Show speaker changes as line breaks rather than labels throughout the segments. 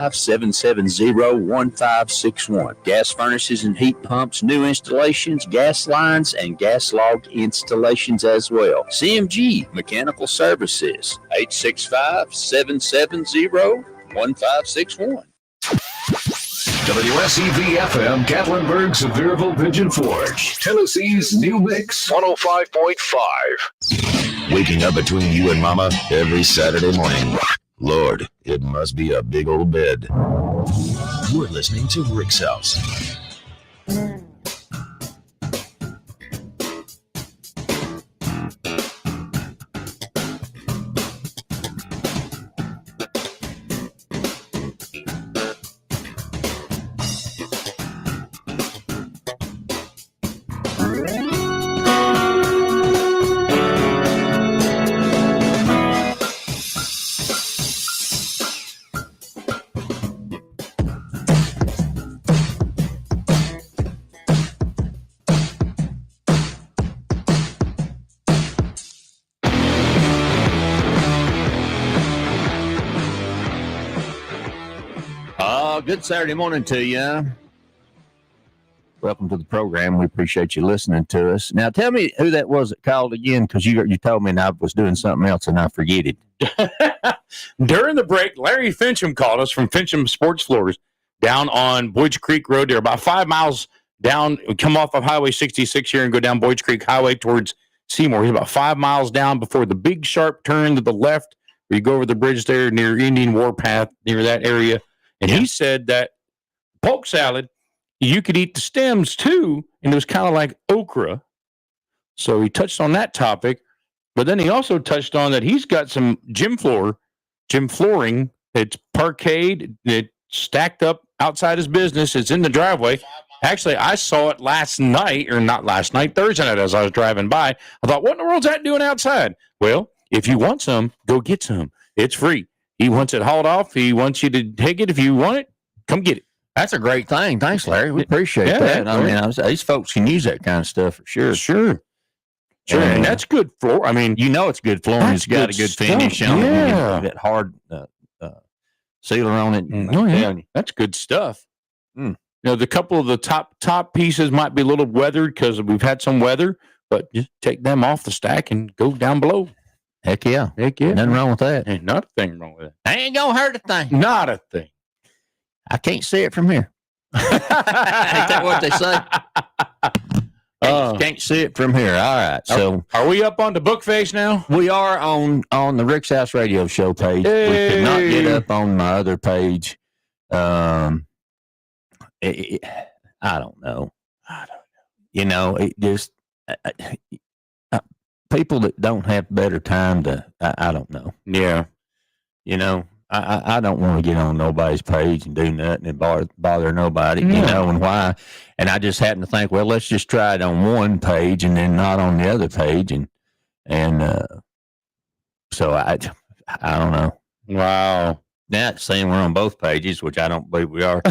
770-1561. Gas furnaces and heat pumps, new installations, gas lines, and gas log installations as well. CMG Mechanical Services, 865-770-1561.
WSEV-FM, Gatlinburg, Sevierville, Pigeon Forge, Tennessee's new mix, 105.5. Waking up between you and Mama every Saturday morning. Lord, it must be a big old bed. You're listening to Rick's House.
Good Saturday morning to you. Welcome to the program. We appreciate you listening to us. Now, tell me who that was that called again, because you told me and I was doing something else and I forget it.
During the break, Larry Fincham called us from Fincham Sports Floors down on Boyd's Creek Road. They're about 5 miles down. We come off of Highway 66 here and go down Boyd's Creek Highway towards Seymour. He's about 5 miles down before the big sharp turn to the left, where you go over the bridge there near Indian Warpath, near that area. And he said that polk salad, you could eat the stems too, and it was kind of like okra. So he touched on that topic, but then he also touched on that he's got some gym flooring. It's parquet, it's stacked up outside his business. It's in the driveway. Actually, I saw it Thursday night, as I was driving by. I thought, what in the world's that doing outside? Well, if you want some, go get some. It's free. He wants it hauled off. He wants you to take it. If you want it, come get it.
That's a great thing. Thanks, Larry. We appreciate that. I mean, these folks can use that kind of stuff for sure.
Sure. And that's good floor. I mean,
it's good flooring. It's got a good finish on it. That hard sealer on it.
That's good stuff. The couple of the top pieces might be a little weathered because we've had some weather, but just take them off the stack and go down below.
Heck yeah. Nothing wrong with that.
Ain't not a thing wrong with it.
Ain't gonna hurt a thing.
Not a thing.
I can't see it from here. Ain't that what they say? Can't see it from here. All right. So
are we up on the book face now?
We are on the Rick's House Radio Show page.
Hey.
We could not get up on my other page. I don't know. It just people that don't have better time I don't know.
Yeah.
I don't want to get on nobody's page and do nothing and bother nobody, and why. And I just happen to think, well, let's just try it on one page and then not on the other page. So I don't know.
Wow.
Now it's saying we're on both pages, which I don't believe we are.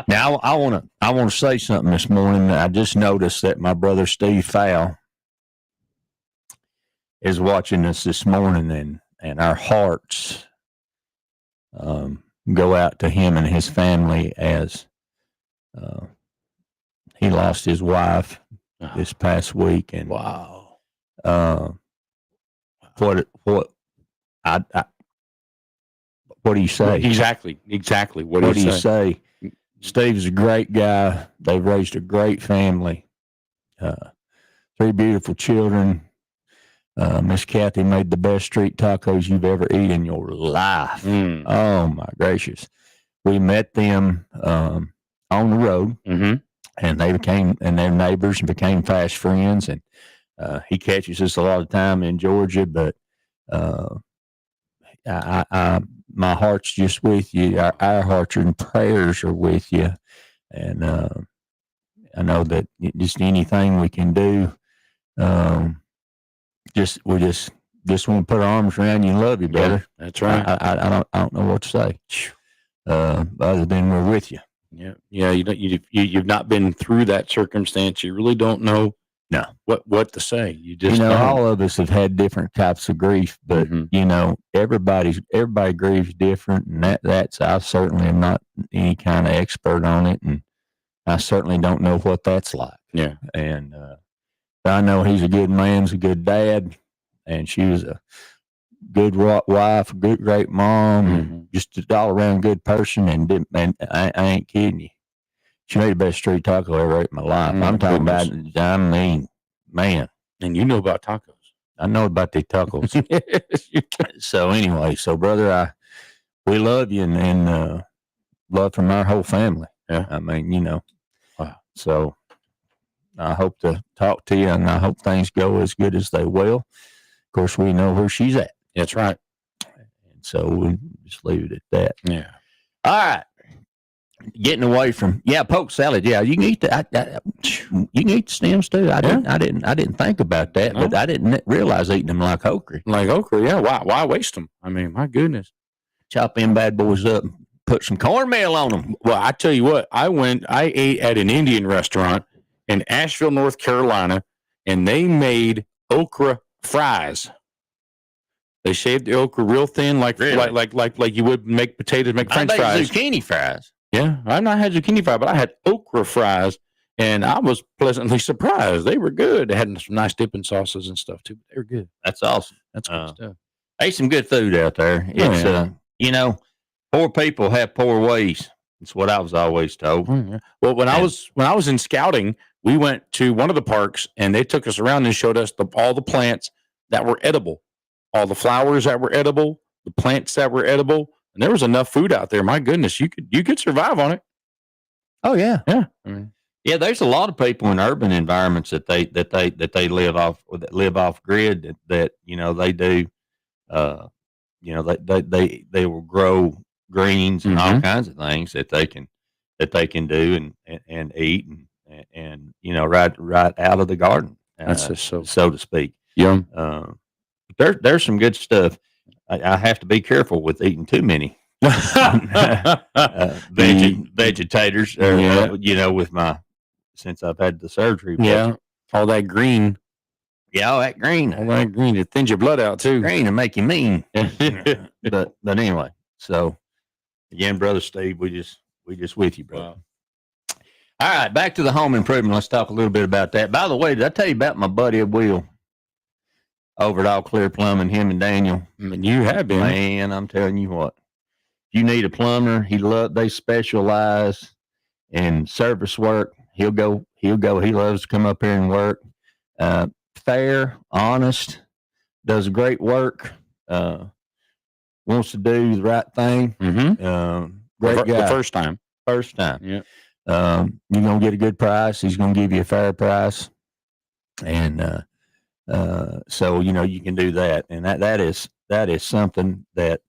Now I want to say something this morning. I just noticed that my brother Steve Fowl is watching us this morning, and our hearts go out to him and his family as he lost his wife this past week. And
wow,
what do you say?
Exactly. What do you say?
Steve's a great guy. They've raised a great family. 3 beautiful children. Miss Kathy made the best street tacos you've ever eaten in your life. Oh my gracious. We met them on the road, and they're neighbors and became fast friends. And he catches us a lot of time in Georgia, but my heart's just with you. Our hearts and prayers are with you. And I know that just anything we can do, we just want to put our arms around you and love you, brother.
Yeah, that's right.
I don't know what to say, other than we're with you.
Yeah. You've not been through that circumstance. You really don't know
No.
What to say? You just
You know,
don't.
all of us have had different types of grief, but
Mhm.
you know, everybody grieves different, and that's I certainly am not any kind of expert on it, and I certainly don't know what that's like.
Yeah.
And I know he's a good man, he's a good dad, and she was a good wife, a good great mom, and just an all around good person. And I ain't kidding you, she made the best street taco I ever ate in my life. I'm talking about, I mean, man.
And you know about tacos.
I know about the tacos. So anyway, brother, we love you and love from our whole family.
Yeah.
I mean, you know.
Wow.
So I hope to talk to you, and I hope things go as good as they will. Of course, we know where she's at.
That's right.
And so we just leave it at that.
Yeah.
All right. Getting away from poke salad. Yeah, you can eat that. You can eat the stems too. I didn't think about that, but I didn't realize eating them like okra.
Like okra, yeah. Why waste them? I mean, my goodness.
Chop them bad boys up, put some cornmeal on them.
Well, I tell you what, I ate at an Indian restaurant in Asheville, North Carolina, and they made okra fries. They shaved the okra real thin, like you would make potatoes, make French fries.
Zucchini fries.
Yeah, I've not had zucchini fries, but I had okra fries, and I was pleasantly surprised. They were good. They had some nice dipping sauces and stuff too. They were good.
That's awesome.
That's good stuff.
Ate some good food out there. It's you know, poor people have poor ways. That's what I was always told.
Yeah. Well, when I was in scouting, we went to one of the parks, and they took us around and showed us all the plants that were edible, all the flowers that were edible, the plants that were edible. And there was enough food out there. My goodness, you could survive on it.
Oh yeah,
yeah.
Yeah, there's a lot of people in urban environments that they live off grid that you know they do. You know they will grow greens and all kinds of things that they can do and eat and you know right out of the garden.
That's just
so to speak.
Yum.
There's some good stuff. I have to be careful with eating too many vegetators, you know, since I've had the surgery.
Yeah, all that green.
Yeah, all that green.
It thins your blood out too.
Green and make you mean. but anyway, so again, Brother Steve, we just with you, brother. Wow. All right, back to the home improvement. Let's talk a little bit about that. By the way, did I tell you about my buddy Will over at All Clear Plumbing, him and Daniel?
You have been.
Man, I'm telling you what. If you need a plumber, they specialize in service work. He'll go. He loves to come up here and work. Fair, honest, does great work. Wants to do the right thing. Great guy.
The first time.
Yeah. You're gonna get a good price. He's gonna give you a fair price, and so you know you can do that, and that is something that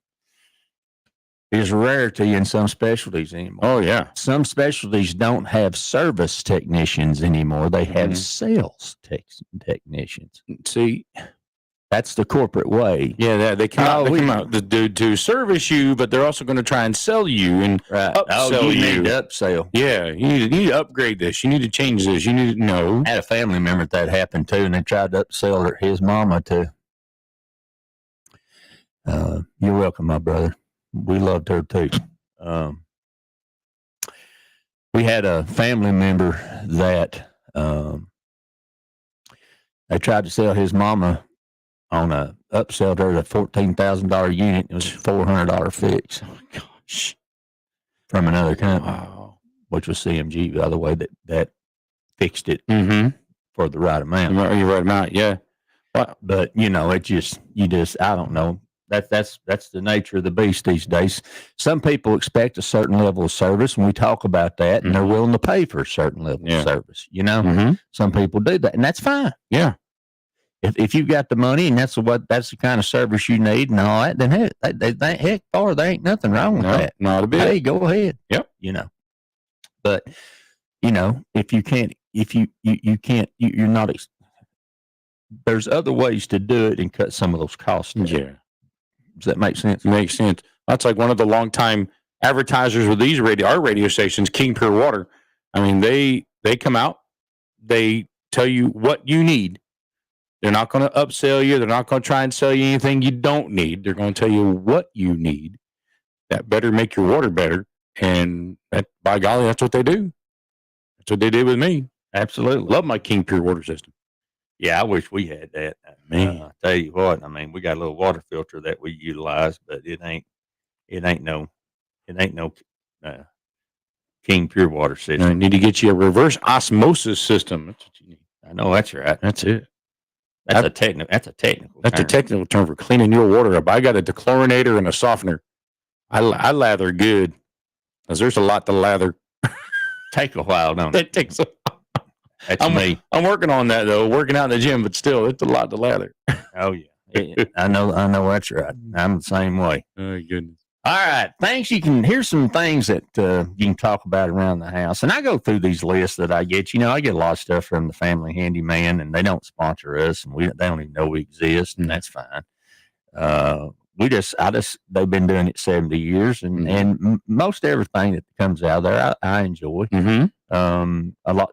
is a rarity in some specialties anymore.
Oh yeah,
some specialties don't have service technicians anymore; they have sales technicians.
See,
that's the corporate way.
Yeah, they come out to service you, but they're also going to try and sell you and upsell you.
Need to upsell.
Yeah, you need to upgrade this. You need to change this. You need to know.
I had a family member that happened to, and they tried to upsell his mama to. You're welcome, my brother. We loved her too. We had a family member that they tried to sell his mama on a upsell her a $14,000 unit. It was a $400 fix.
Oh gosh,
from another company,
wow.
Which was CMG, by the way, that fixed it for the right amount.
You're right amount, yeah.
But you know, I don't know. That's the nature of the beast these days. Some people expect a certain level of service, and we talk about that, and they're willing to pay for a certain level of service. You know, some people do that, and that's fine.
Yeah.
If you've got the money and that's the kind of service you need and all that, then there ain't nothing wrong with that.
Not a bit.
Hey, go ahead.
Yep.
You know, but you know, if you can't, you're not. There's other ways to do it and cut some of those costs down.
Yeah.
Does that make sense?
Makes sense. That's like one of the longtime advertisers with our radio stations, King Pure Water. I mean, they come out, they tell you what you need. They're not going to upsell you. They're not going to try and sell you anything you don't need. They're going to tell you what you need. That better make your water better. And by golly, that's what they do. That's what they did with me.
Absolutely.
Love my King Pure water system.
Yeah, I wish we had that.
Man.
I tell you what, I mean, we got a little water filter that we utilize, but it ain't no King Pure water system.
I need to get you a reverse osmosis system. That's what you need.
I know that's right.
That's it.
That's a technical. That's a technical.
That's a
term.
technical term for cleaning your water up. I got a dechlorinator and a softener. I lather good because there's a lot to lather.
Take a while, don't it?
That takes.
That's me.
I'm working on that though. Working out in the gym, but still, it's a lot to lather.
Oh yeah, I know that's right. I'm the same way.
Oh goodness.
All right. Here's some things that you can talk about around the house. And I go through these lists that I get. I get a lot of stuff from the Family Handyman, and they don't sponsor us, and they don't even know we exist, and that's fine. They've been doing it 70 years, and most everything that comes out there, I enjoy.
Mm-hmm.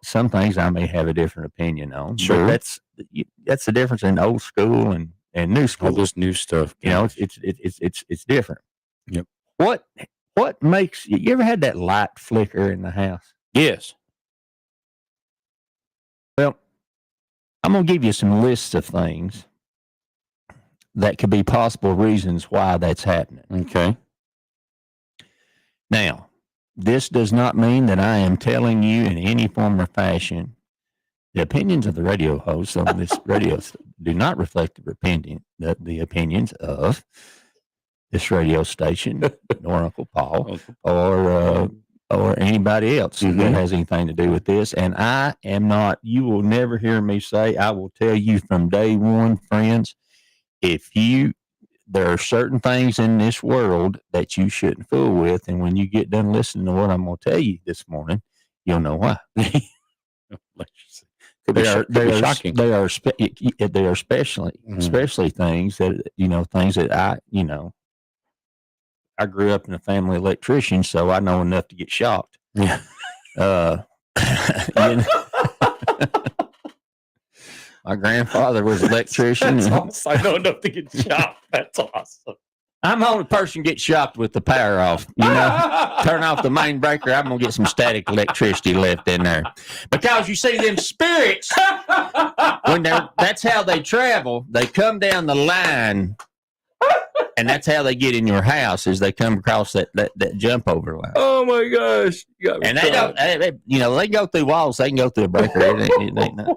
Some things I may have a different opinion on.
Sure.
But that's the difference in old school and new school.
All this new stuff.
It's different.
Yep.
What makes you ever had that light flicker in the house?
Yes.
Well, I'm going to give you some lists of things that could be possible reasons why that's happening.
Okay.
Now, this does not mean that I am telling you in any form or fashion the opinions of the radio hosts on this radio do not reflect the opinions of this radio station, nor Uncle Paul, or anybody else that has anything to do with this. And I am not. You will never hear me say. I will tell you from day one, friends. There are certain things in this world that you shouldn't fool with, and when you get done listening to what I'm going to tell you this morning, you'll know why. They are especially things that things that I grew up in a family of electricians, so I know enough to get shocked.
Yeah.
My grandfather was an electrician.
That's awesome. I know enough to get shocked. That's awesome.
I'm the only person get shocked with the power off. Turn off the main breaker. I'm gonna get some static electricity left in there, because you see them spirits that's how they travel. They come down the line, and that's how they get in your house. Is they come across that jump over line.
Oh my gosh!
And they don't. They go through walls. They can go through a breaker. It ain't nothing.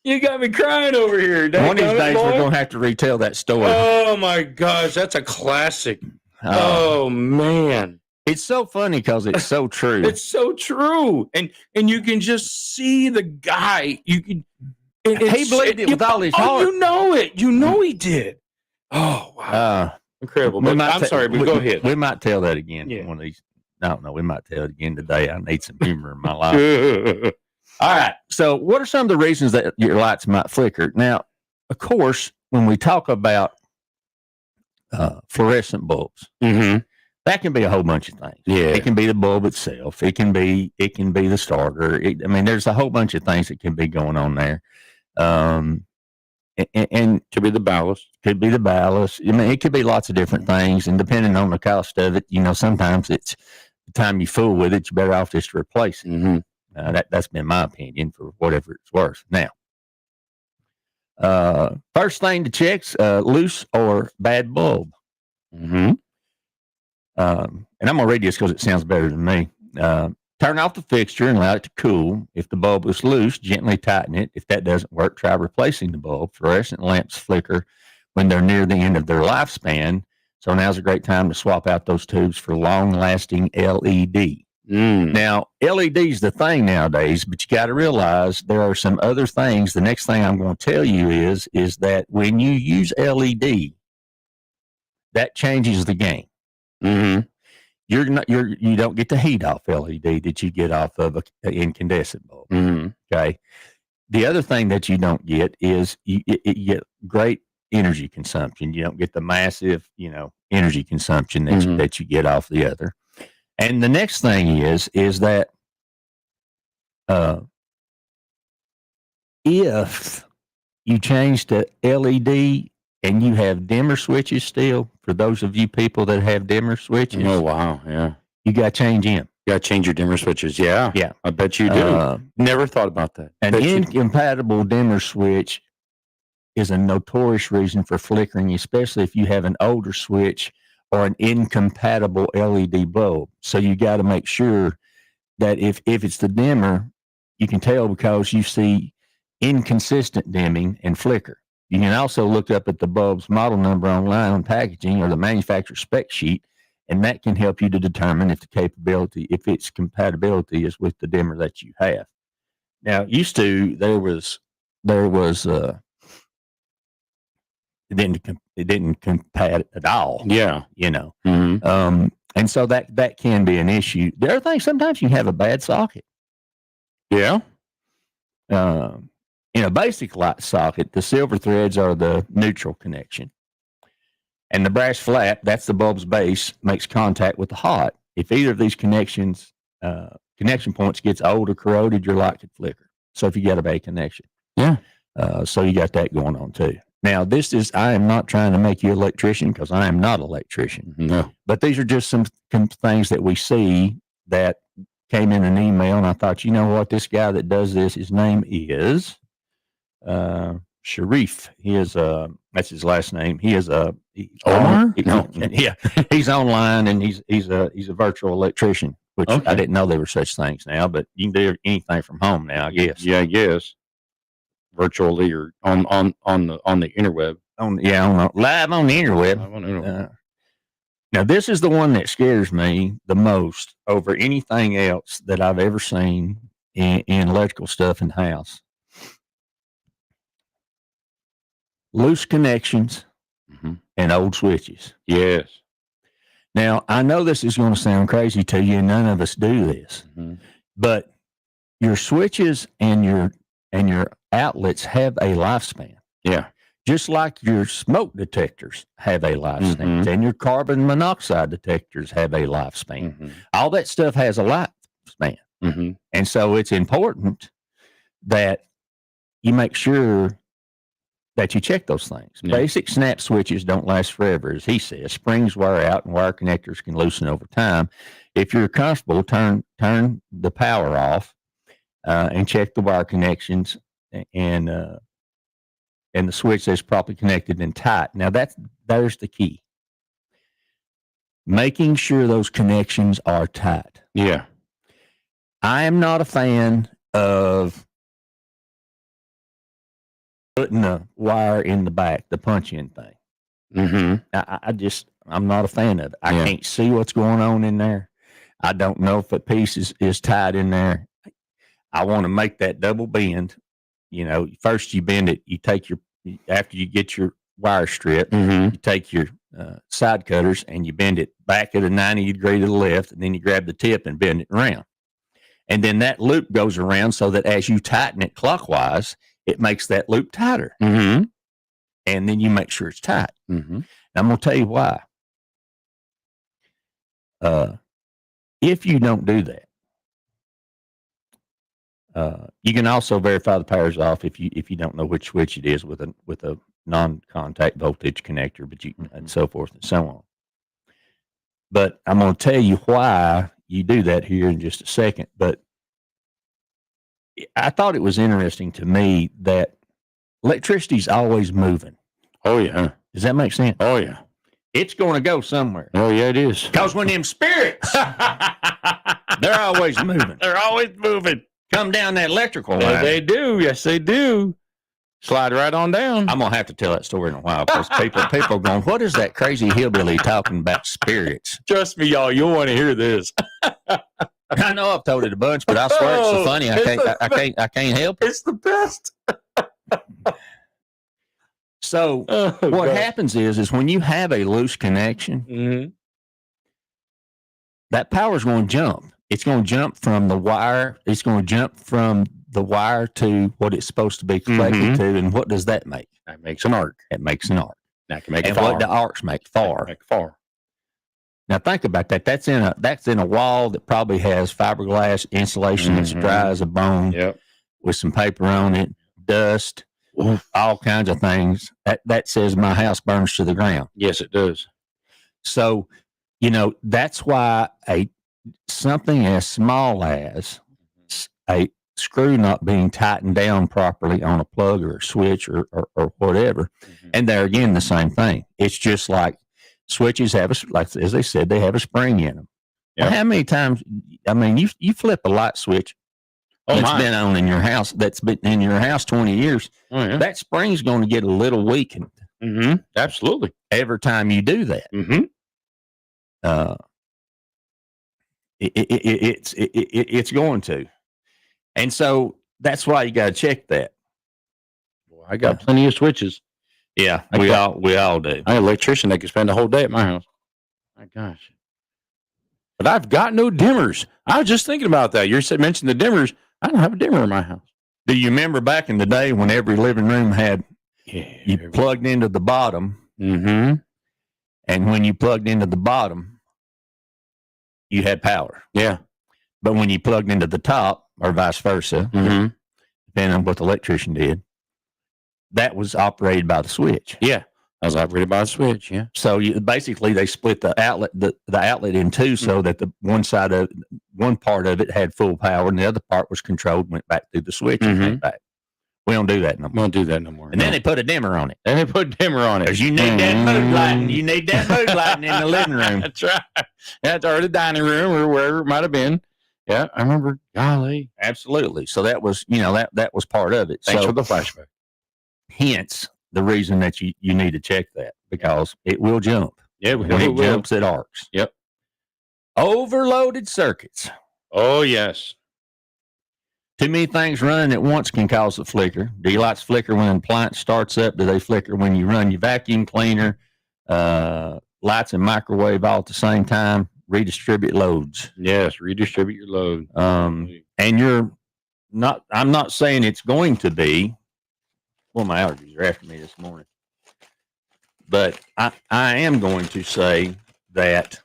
You got me crying over here.
One of these days, we're going to have to retell that story.
Oh, my gosh. That's a classic. Oh, man.
It's so funny because it's so true.
It's so true. And you can just see the guy. You can.
He believed it with all his heart.
You know it. You know he did. Oh, wow.
Incredible.
But I'm sorry, but go ahead.
We might tell that again.
Yeah.
One of these. I don't know. We might tell it again today. I need some humor in my life. All right. So, what are some of the reasons that your lights might flicker? Now, of course, when we talk about fluorescent bulbs, that can be a whole bunch of things.
Yeah.
It can be the bulb itself. It can be the starter. There's a whole bunch of things that can be going on there. And
could be the ballast.
Could be the ballast. It could be lots of different things, and depending on the cost of it, sometimes it's the time you fool with it, you're better off just to replace it. That's been my opinion for whatever it's worth. Now, first thing to check's loose or bad bulb. And I'm going to read this because it sounds better than me. Turn off the fixture and allow it to cool. If the bulb is loose, gently tighten it. If that doesn't work, try replacing the bulb. Fluorescent lamps flicker when they're near the end of their lifespan. So now's a great time to swap out those tubes for long-lasting LED. Now, LED's the thing nowadays, but you got to realize there are some other things. The next thing I'm going to tell you is that when you use LED, that changes the game. You don't get the heat off LED that you get off of an incandescent bulb. Okay. The other thing that you don't get is you get great energy consumption. You don't get the massive, energy consumption that you get off the other. And the next thing is that If you change to LED and you have dimmer switches still, for those of you people that have dimmer switches,
Oh, wow. Yeah.
you got to change them.
You got to change your dimmer switches. Yeah.
Yeah.
I bet you do. Never thought about that.
An
Bet you-
incompatible dimmer switch is a notorious reason for flickering, especially if you have an older switch or an incompatible LED bulb. So you got to make sure that if it's the dimmer, you can tell because you see inconsistent dimming and flicker. You can also look up at the bulb's model number online on packaging or the manufacturer spec sheet, and that can help you to determine if its compatibility is with the dimmer that you have. Now, used to there was it didn't compat at all.
Yeah.
And so that can be an issue. The other thing, sometimes you have a bad socket.
Yeah.
In a basic light socket, the silver threads are the neutral connection. And the brass flap, that's the bulb's base, makes contact with the hot. If either of these connection points gets old or corroded, your light could flicker. So if you got a bad connection.
Yeah.
So you got that going on too. Now, I am not trying to make you an electrician because I am not an electrician.
No.
But these are just some things that we see that came in an email, and I thought, you know what, this guy that does this, his name is Sharif. That's his last name.
Omar?
No. Yeah, he's online, and he's a virtual electrician, which
Okay.
I didn't know there were such things now. But you can do anything from home now, I guess.
Yeah, I guess. Virtually or on the interweb.
Live on the interweb.
I don't know.
Now, this is the one that scares me the most over anything else that I've ever seen in electrical stuff in the house. Loose connections and old switches.
Yes.
Now, I know this is going to sound crazy to you, and none of us do this, but your switches and your outlets have a lifespan.
Yeah.
Just like your smoke detectors have a lifespan, and your carbon monoxide detectors have a lifespan. All that stuff has a lifespan. And so it's important that you make sure that you check those things.
Yeah.
Basic snap switches don't last forever, as he says. Springs wear out and wire connectors can loosen over time. If you're comfortable, turn the power off and check the wire connections and the switch that's properly connected and tight. Now there's the key. Making sure those connections are tight.
Yeah.
I am not a fan of putting the wire in the back, the punch-in thing. I'm not a fan of it. I can't see what's going on in there. I don't know if a piece is tied in there. I want to make that double bend. First you bend it. You take after you get your wire strip, you take your side cutters and you bend it back at a 90 degree to the left, and then you grab the tip and bend it around. And then that loop goes around so that as you tighten it clockwise, it makes that loop tighter. And then you make sure it's tight. And I'm going to tell you why. If you don't do that, you can also verify the power's off if you don't know which switch it is with a non-contact voltage connector, but and so forth and so on. But I'm going to tell you why you do that here in just a second. But I thought it was interesting to me that electricity's always moving.
Oh yeah.
Does that make sense?
Oh yeah.
It's going to go somewhere.
Oh yeah, it is.
Because when them spirits, they're always moving.
They're always moving.
Come down that electrical line.
They do. Yes, they do. Slide right on down.
I'm going to have to tell that story in a while because people are going, what is that crazy hillbilly talking about spirits?
Trust me, y'all. You'll want to hear this.
I know I've told it a bunch, but I swear it's so funny. I can't help it.
It's the best.
So what happens is when you have a loose connection, that power is going to jump. It's going to jump from the wire. It's going to jump from the wire to what it's supposed to be connected to. And what does that make?
That makes an arc.
It makes an arc.
That can make
and
a far.
what do arcs make? Far.
Make a far.
Now think about that. That's in a wall that probably has fiberglass insulation that's
Mhm.
dry as a bone
Yep.
with some paper on it, dust,
Oof.
all kinds of things. That says my house burns to the ground.
Yes, it does.
So, that's why something as small as a screw not being tightened down properly on a plug or a switch or whatever.
Mhm.
And there again, the same thing. It's just like switches have like as they said, they have a spring in them.
Yep.
How many times? I mean, you flip a light switch
Oh,
that's
my.
been on in your house. That's been in your house 20 years.
Oh, yeah.
That spring's going to get a little weakened
Absolutely.
every time you do that. It's going to, and so that's why you got to check that.
Well, I got plenty of switches.
Yeah,
I
we
got-
all do.
I got an electrician that could spend a whole day at my house. My gosh. But I've got no dimmers. I was just thinking about that. You mentioned the dimmers. I don't have a dimmer in my house.
Do you remember back in the day when every living room had
Yeah.
you plugged into the bottom,
Mm-hmm.
and when you plugged into the bottom, you had power.
Yeah.
But when you plugged into the top, or vice versa,
Mm-hmm.
depending on what the electrician did, that was operated by the switch.
Yeah. I was operated by a switch. Yeah.
So basically, they split the outlet in two, so that the one part of it had full power, and the other part was controlled, went back through the switch and came back. We don't do that no
We
more.
won't do that no more.
And then they put a dimmer on it
and they put dimmer on it.
because you need that mood lighting. You need that mood lighting in the living room.
That's right. That's or the dining room or wherever it might have been. Yeah, I remember. Golly,
Absolutely. So that was that was part of it.
thanks
So
for the flashback.
hence the reason that you need to check that, because it will jump.
Yeah,
When it jumps, it arcs.
Yep.
Overloaded circuits.
Oh yes.
Too many things running at once can cause a flicker. Do your lights flicker when an appliance starts up? Do they flicker when you run your vacuum cleaner? Lights and microwave all at the same time? Redistribute loads.
Yes, redistribute your load.
And I'm not saying it's going to be. Well, my allergies are after me this morning. But I am going to say that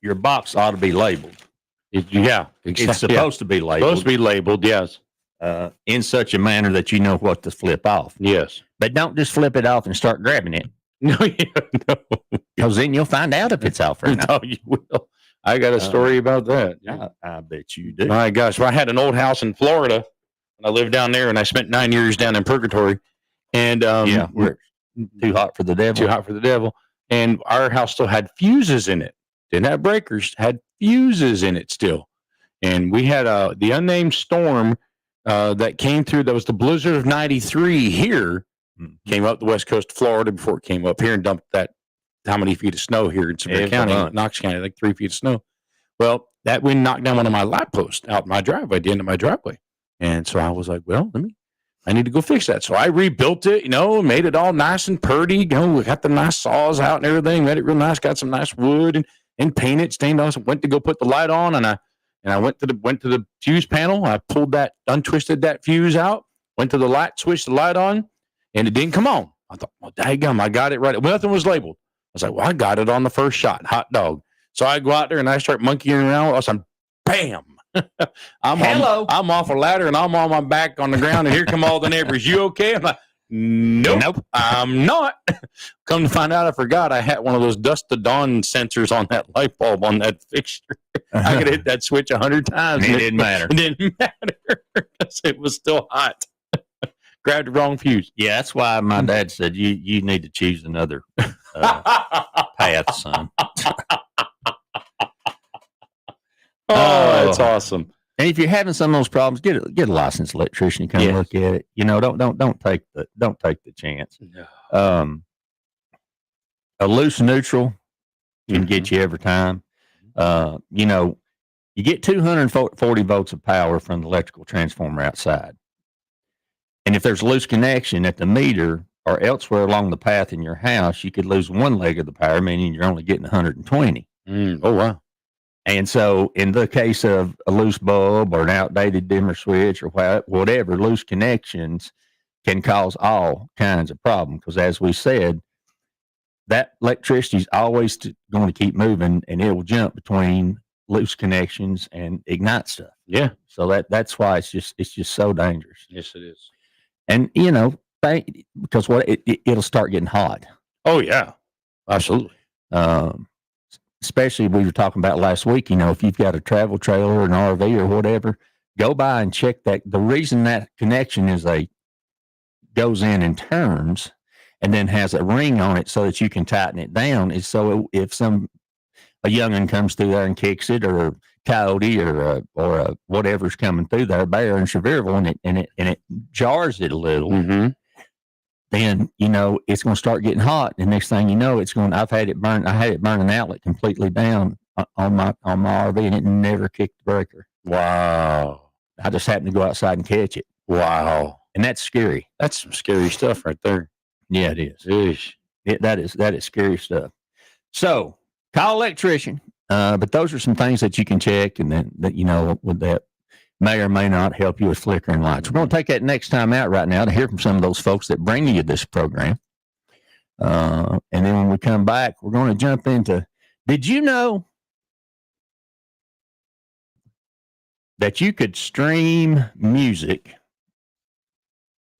your box ought to be labeled.
Yeah,
It's supposed to be labeled.
supposed to be labeled. Yes,
in such a manner that you know what to flip off.
yes.
But don't just flip it off and start grabbing it,
No, no,
because then you'll find out if it's off or not.
no, you will. I got a story about that.
I bet you do.
My gosh, well, I had an old house in Florida, and I lived down there, and I spent 9 years down in Purgatory, and
Yeah, we're too hot for the devil.
too hot for the devil. And our house still had fuses in it. Didn't have breakers, had fuses in it still. And we had the unnamed storm that came through. That was the blizzard of '93 here. Came up the west coast of Florida before it came up here and dumped that how many feet of snow here in Sevier
It's a
County,
bunch.
Knox County, like 3 feet of snow. Well, that wind knocked down one of my light posts out my driveway, at the end of my driveway. And so I was like, well, I need to go fix that. So I rebuilt it, made it all nice and purty. We got the nice saws out and everything, made it real nice, got some nice wood and painted, stained on. So went to go put the light on, and I went to the fuse panel. I untwisted that fuse out, went to the light, switched the light on, and it didn't come on. I thought, well, daggum, I got it right. Well, nothing was labeled. I was like, well, I got it on the first shot, hot dog. So I go out there and I start monkeying around. All of a sudden, bam. I'm off a ladder and I'm on my back on the ground, and here come all the neighbors. You okay? I'm like, nope, I'm not. Come to find out, I forgot I had one of those dusk to dawn sensors on that light bulb on that fixture. I could hit that switch 100 times.
And it didn't matter.
It didn't matter because it was still hot. Grabbed the wrong fuse.
Yeah, that's why my dad said you need to choose another path, son.
Oh, that's awesome.
And if you're having some of those problems, get a licensed electrician to come
Yes.
look at it. Don't take the chance. A loose neutral can get you every time. You get 240 volts of power from the electrical transformer outside. And if there's a loose connection at the meter or elsewhere along the path in your house, you could lose one leg of the power, meaning you're only getting 120.
Oh, wow.
And so in the case of a loose bulb or an outdated dimmer switch or whatever, loose connections can cause all kinds of problems. Because as we said, that electricity is always going to keep moving, and it will jump between loose connections and ignite stuff.
Yeah.
So that's why it's just so dangerous.
Yes, it is.
And because it'll start getting hot.
Oh yeah, absolutely.
Especially we were talking about last week. If you've got a travel trailer or an RV or whatever, go by and check that. The reason that connection goes in and turns, and then has a ring on it so that you can tighten it down, is so if a young'un comes through there and kicks it, or a coyote, or a whatever's coming through there, bear in Sevierville, and it jars it a little.
Mm-hmm.
Then it's going to start getting hot, and next thing you know, it's going. I had it burn an outlet completely down on my RV, and it never kicked the breaker.
Wow.
I just happened to go outside and catch it.
Wow.
And that's scary.
That's some scary stuff right there.
Yeah, it is.
Eesh.
That is scary stuff. So call electrician. But those are some things that you can check, and then with that may or may not help you with flickering lights. We're going to take that next time out right now to hear from some of those folks that bring you this program. And then when we come back, we're going to jump into, did you know that you could stream music?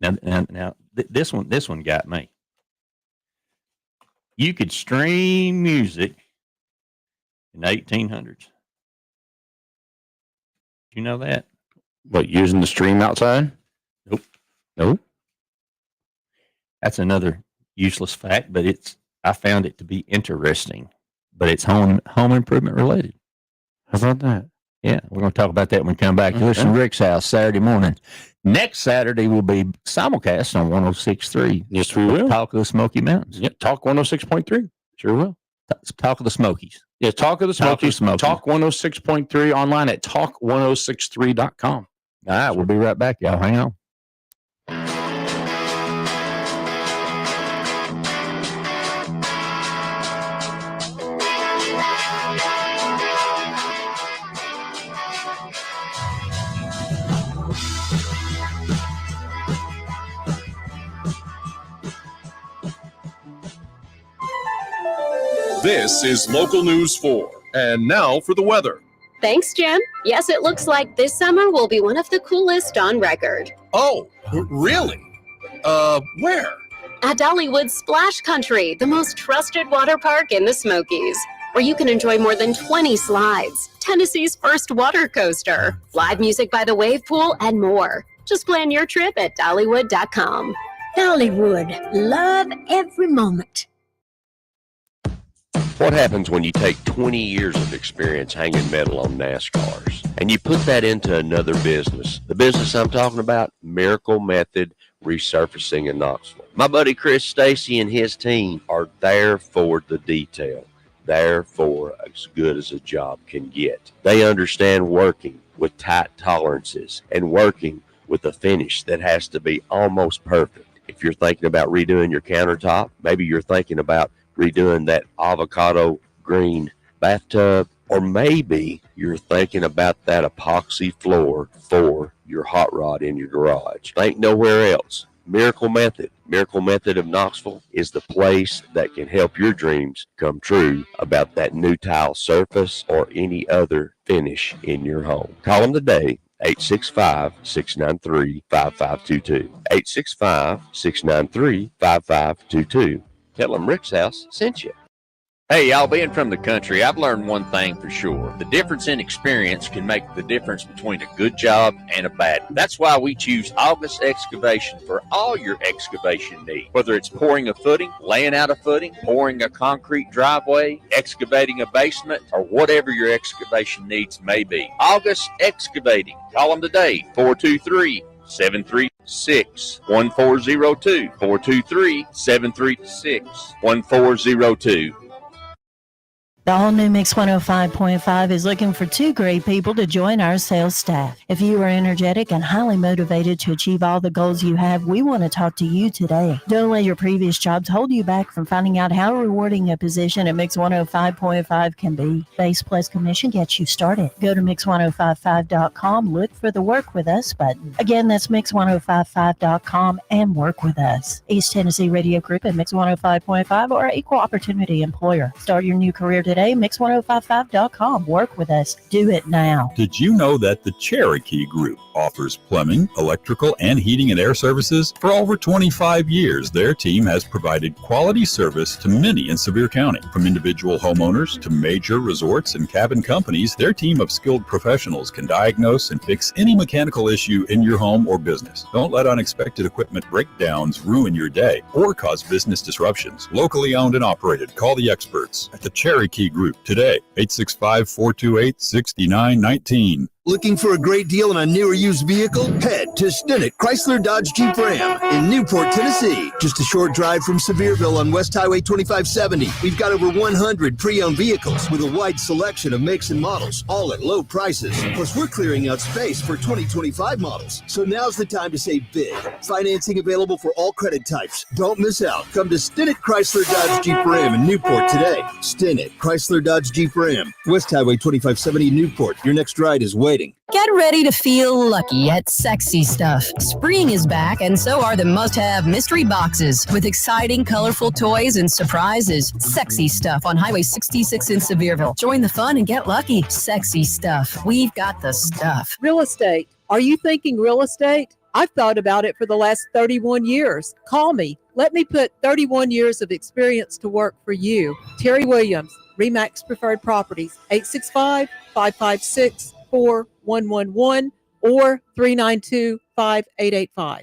Now this one got me. You could stream music in the 1800s. You know that?
What, using the stream outside?
Nope. That's another useless fact, but I found it to be interesting. But it's home improvement related.
How about that?
Yeah, we're going to talk about that when we come back. You listen to Rick's House Saturday morning. Next Saturday will be simulcast on 106.3.
Yes, we will.
Talk of the Smoky Mountains.
Yeah, Talk 106.3. Sure will.
Talk of the Smokies.
Yeah, Talk of the Smokies. Talk 106.3 online at talk1063.com.
All right, we'll be right back, y'all. Hang on.
This is Local News 4. And now for the weather.
Thanks, Jim. Yes, it looks like this summer will be one of the coolest on record.
Oh, really? Where?
At Dollywood Splash Country, the most trusted water park in the Smokies, where you can enjoy more than 20 slides, Tennessee's first water coaster, live music by the wave pool, and more. Just plan your trip at Dollywood.com.
Dollywood. Love every moment.
What happens when you take 20 years of experience hanging metal on NASCARs and you put that into another business? The business I'm talking about, Miracle Method Resurfacing in Knoxville. My buddy Chris Stacy and his team are there for the detail, there for as good as a job can get. They understand working with tight tolerances and working with a finish that has to be almost perfect. If you're thinking about redoing your countertop, maybe you're thinking about redoing that avocado green bathtub, or maybe you're thinking about that epoxy floor for your hot rod in your garage. Think nowhere else. Miracle Method of Knoxville is the place that can help your dreams come true about that new tile surface or any other finish in your home. Call them today. 865-693-5522. 865-693-5522. Tell them Rick's House sent you. Hey, y'all, being from the country, I've learned one thing for sure. The difference in experience can make the difference between a good job and a bad one. That's why we choose August Excavation for all your excavation needs. Whether it's pouring a footing, laying out a footing, pouring a concrete driveway, excavating a basement, or whatever your excavation needs may be. August Excavating. Call them today, 423-736-1402. 423-736-1402.
The all-new Mix 105.5 is looking for 2 great people to join our sales staff. If you are energetic and highly motivated to achieve all the goals you have, we want to talk to you today. Don't let your previous jobs hold you back from finding out how rewarding a position at Mix 105.5 can be. Base plus commission gets you started. Go to Mix1055.com, look for the Work With Us button. Again, that's Mix1055.com and work with us. East Tennessee Radio Group at Mix 105.5 or equal opportunity employer. Start your new career today. Mix1055.com. Work with us. Do it now.
Did you know that the Cherokee Group offers plumbing, electrical, and heating and air services? For over 25 years, their team has provided quality service to many in Sevier County. From individual homeowners to major resorts and cabin companies, their team of skilled professionals can diagnose and fix any mechanical issue in your home or business. Don't let unexpected equipment breakdowns ruin your day or cause business disruptions. Locally owned and operated. Call the experts at the Cherokee Group today. 865-428-6919.
Looking for a great deal on a new or used vehicle? Head to Stinnett Chrysler Dodge Jeep Ram in Newport, Tennessee. Just a short drive from Sevierville on West Highway 2570. We've got over 100 pre-owned vehicles with a wide selection of makes and models, all at low prices. Plus, we're clearing out space for 2025 models. So now's the time to save big. Financing available for all credit types. Don't miss out. Come to Stinnett Chrysler Dodge Jeep Ram in Newport today. Stinnett Chrysler Dodge Jeep Ram. West Highway 2570 Newport. Your next ride is waiting.
Get ready to feel lucky at Sexy Stuff. Spring is back, and so are the must-have mystery boxes with exciting, colorful toys and surprises. Sexy Stuff on Highway 66 in Sevierville. Join the fun and get lucky. Sexy Stuff. We've got the stuff.
Real estate. Are you thinking real estate? I've thought about it for the last 31 years. Call me. Let me put 31 years of experience to work for you. Terry Williams, RE/MAX Preferred Properties, 865-556-4111 or 392-5885.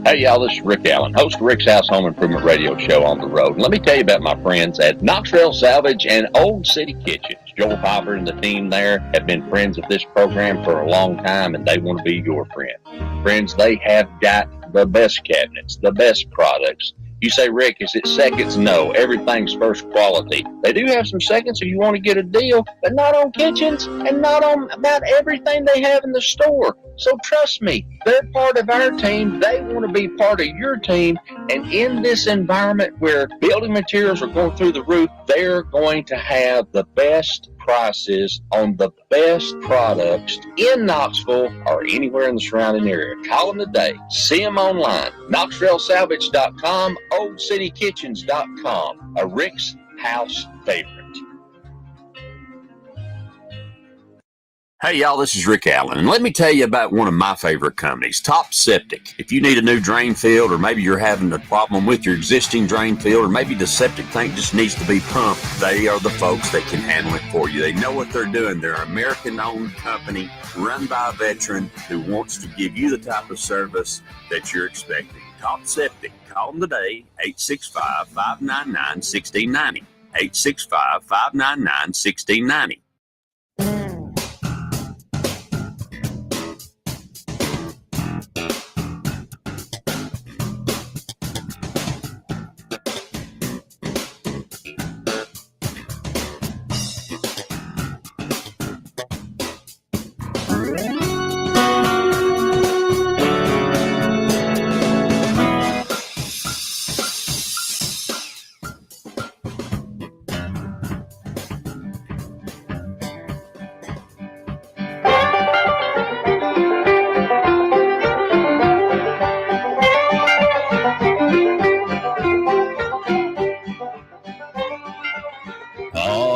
Hey y'all, this is Rick Allen, host of Rick's House Home Improvement Radio Show on the road. Let me tell you about my friends at Knoxville Salvage and Old City Kitchens. Joel Piper and the team there have been friends of this program for a long time, and they want to be your friend. Friends, they have got the best cabinets, the best products. You say, Rick, is it seconds? No, everything's first quality. They do have some seconds if you want to get a deal, but not on kitchens and not on about everything they have in the store. So trust me, they're part of our team. They want to be part of your team. And in this environment where building materials are going through the roof, they're going to have the best prices on the best products in Knoxville or anywhere in the surrounding area. Call them today. See them online. KnoxvilleSalvage.com, OldCityKitchens.com. A Rick's House favorite.
Hey y'all, this is Rick Allen, and let me tell you about one of my favorite companies, Top Septic. If you need a new drain field, or maybe you're having a problem with your existing drain field, or maybe the septic tank just needs to be pumped, they are the folks that can handle it for you. They know what they're doing. They're an American-owned company run by a veteran who wants to give you the type of service that you're expecting. Top Septic. Call them today, 865-599-1690. 865-599-1690.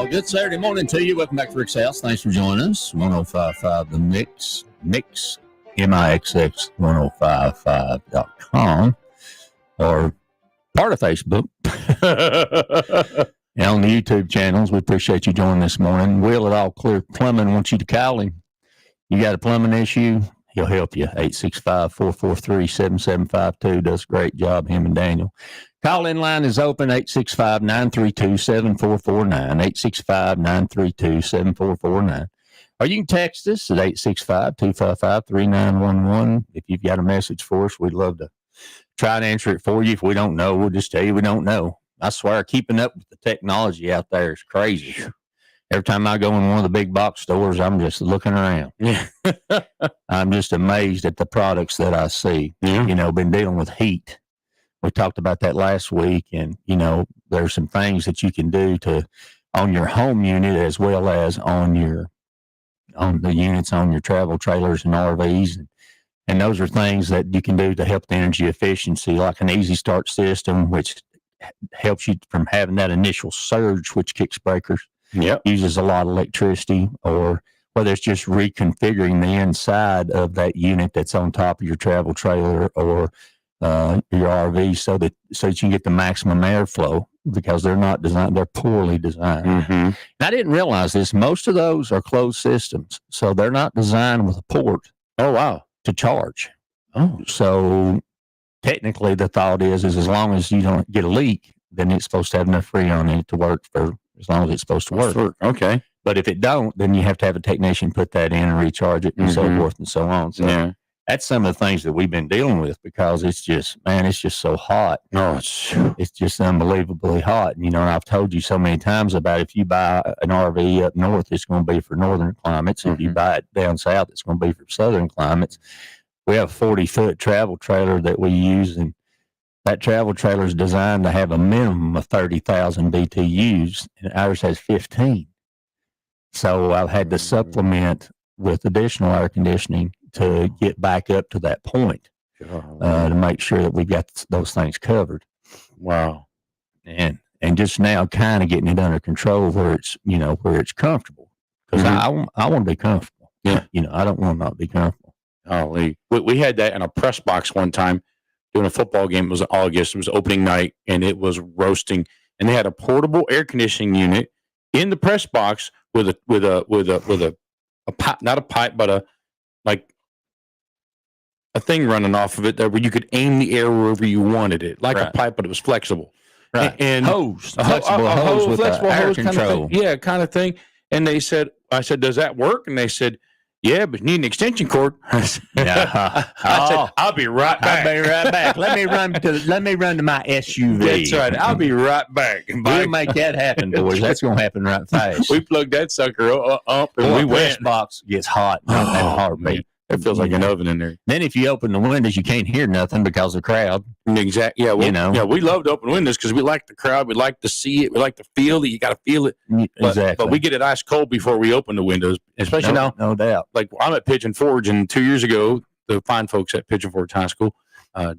Good Saturday morning to you. Welcome back to Rick's House. Thanks for joining us. 105.5 The Mix, MIXX, 105.5.com, or part of Facebook. And on the YouTube channels, we appreciate you joining this morning. Will at All Clear Plumbing wants you to call him. You got a plumbing issue, he'll help you. 865-443-7752. Does a great job, him and Daniel. Call-in line is open, 865-932-7449, 865-932-7449. Or you can text us at 865-255-3911. If you've got a message for us, we'd love to try and answer it for you. If we don't know, we'll just tell you we don't know. I swear, keeping up with the technology out there is crazy. Every time I go in one of the big box stores, I'm just looking around.
Yeah.
I'm just amazed at the products that I see.
Yeah.
You know, been dealing with heat. We talked about that last week, and you know, there's some things that you can do on your home unit as well as on the units on your travel trailers and RVs, and those are things that you can do to help the energy efficiency, like an Easy Start system, which helps you from having that initial surge, which kicks breakers.
Yep.
Uses a lot of electricity, or whether it's just reconfiguring the inside of that unit that's on top of your travel trailer or your RV so that you can get the maximum airflow, because they're not designed, they're poorly designed.
Mm-hmm.
And I didn't realize this. Most of those are closed systems, so they're not designed with a port.
Oh, wow.
To charge.
Oh.
So technically the thought is as long as you don't get a leak, then it's supposed to have enough freon in it to work for as long as it's supposed to work.
Okay.
But if it don't, then you have to have a technician put that in and recharge it and so forth and so on. So
Yeah.
that's some of the things that we've been dealing with, because it's just so hot.
No,
it's just unbelievably hot. And, you know, and I've told you so many times about if you buy an RV up north, it's going to be for northern climates. If you buy it down south, it's going to be for southern climates. We have a 40-foot travel trailer that we use, and that travel trailer is designed to have a minimum of 30,000 BTUs, and ours has 15. So I've had to supplement with additional air conditioning to get back up to that point, to make sure that we've got those things covered.
Wow.
And just now kind of getting it under control where it's, you know, where it's comfortable. Because I want to be comfortable.
Yeah.
You know, I don't want to not be comfortable.
Golly. We had that in a press box one time doing a football game. It was August. It was opening night, and it was roasting. And they had a portable air conditioning unit in the press box with a pipe, not a pipe, but a thing running off of it that where you could aim the air wherever you wanted it, like a pipe, but it was flexible.
Right.
And
hose, flexible hose with
flexible
air
hose
control.
kind of thing. And I said, does that work? And they said, yeah, but you need an extension cord. I said, I'll be right back.
I'll be right back. Let me run to my SUV.
That's right. I'll be right back.
We'll make that happen, boys. That's going to happen right fast.
We plugged that sucker up, and we went.
Box gets hot in a heartbeat.
It feels like an oven in there.
Then if you open the windows, you can't hear nothing because of the crowd.
Exactly. Yeah. We love to open windows because we like the crowd. We like to see it. We like to feel it. You got to feel it.
Exactly.
But we get it ice cold before we open the windows, especially now.
No doubt.
Like I'm at Pigeon Forge, and 2 years ago, the fine folks at Pigeon Forge High School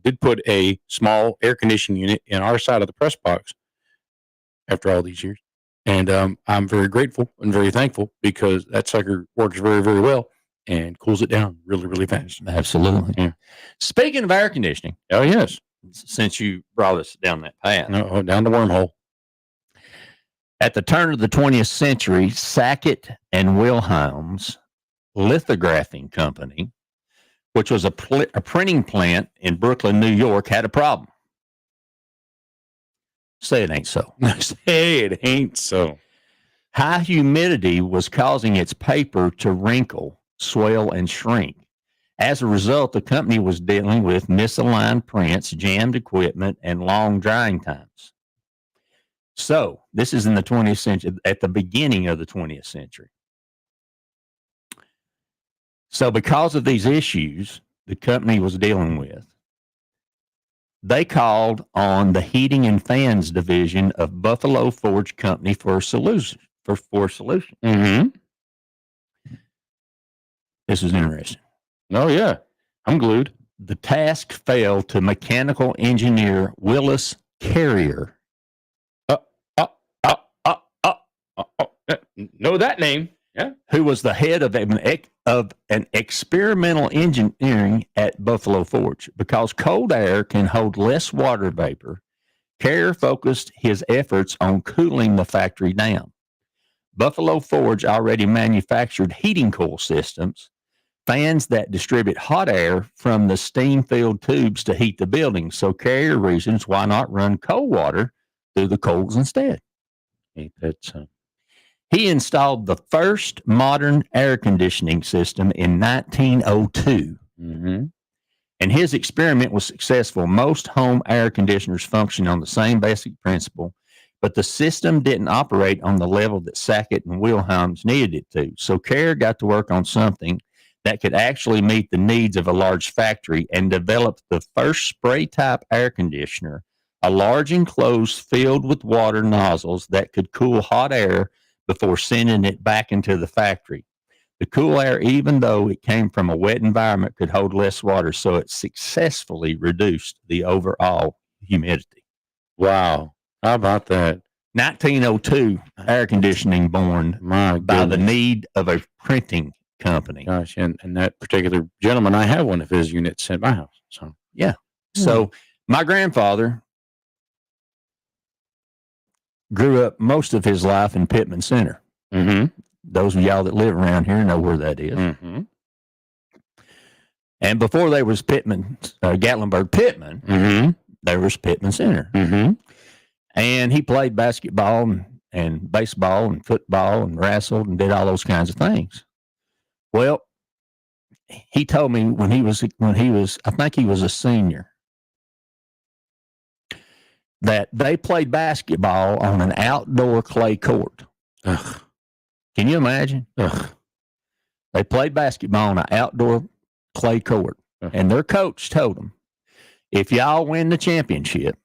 did put a small air conditioning unit in our side of the press box after all these years. And I'm very grateful and very thankful because that sucker works very, very well and cools it down really, really fast.
Absolutely.
Yeah.
Speaking of air conditioning.
Oh, yes.
Since you brought us down that path.
No, down the wormhole.
At the turn of the 20th century, Sackett and Wilhelm's Lithographing Company, which was a printing plant in Brooklyn, New York, had a problem. Say it ain't so.
Say it ain't so.
High humidity was causing its paper to wrinkle, swell, and shrink. As a result, the company was dealing with misaligned prints, jammed equipment, and long drying times. So, this is in the 20th century, at the beginning of the 20th century. So, because of these issues the company was dealing with, they called on the Heating and Fans division of Buffalo Forge Company for a solution.
Mm-hmm.
This is interesting.
Oh, yeah. I'm glued.
The task fell to mechanical engineer Willis Carrier.
Know that name. Yeah.
Who was the head of an experimental engineering at Buffalo Forge. Because cold air can hold less water vapor, Carrier focused his efforts on cooling the factory down. Buffalo Forge already manufactured heating coil systems, fans that distribute hot air from the steam-filled tubes to heat the building. So Carrier reasons why not run cold water through the coals instead. He installed the first modern air conditioning system in 1902.
Mm-hmm.
And his experiment was successful. Most home air conditioners function on the same basic principle, but the system didn't operate on the level that Sackett and Wilhelms needed it to. So Kerr got to work on something that could actually meet the needs of a large factory and developed the first spray-type air conditioner, a large enclosed filled with water nozzles that could cool hot air before sending it back into the factory. The cool air, even though it came from a wet environment, could hold less water, so it successfully reduced the overall humidity.
Wow. How about that?
1902, air conditioning born by the need of a printing company.
Gosh, and that particular gentleman, I have one of his units at my house. So
yeah. So my grandfather grew up most of his life in Pittman Center.
Mm-hmm.
Those of y'all that live around here know where that is.
Mm-hmm.
And before there was Pittman, Gatlinburg Pittman,
mm-hmm.
there was Pittman Center.
Mm-hmm.
And he played basketball and baseball and football and wrestled and did all those kinds of things. Well, he told me when he was, I think he was a senior, that they played basketball on an outdoor clay court.
Ugh.
Can you imagine?
Ugh.
They played basketball on an outdoor clay court.
Ugh.
And their coach told them, if y'all win the championship,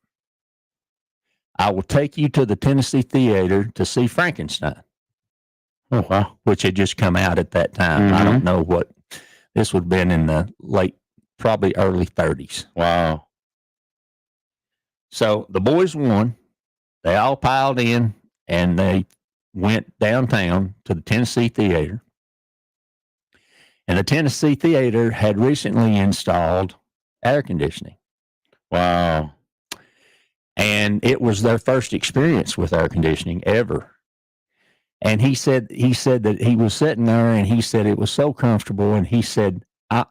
I will take you to the Tennessee Theater to see Frankenstein.
Oh, wow.
Which had just come out at that time.
Mm-hmm.
I don't know what. This would have been in the late, probably early 30s.
Wow.
So the boys won. They all piled in, and they went downtown to the Tennessee Theater. And the Tennessee Theater had recently installed air conditioning.
Wow.
And it was their first experience with air conditioning ever. And he said that he was sitting there and he said it was so comfortable. And he said,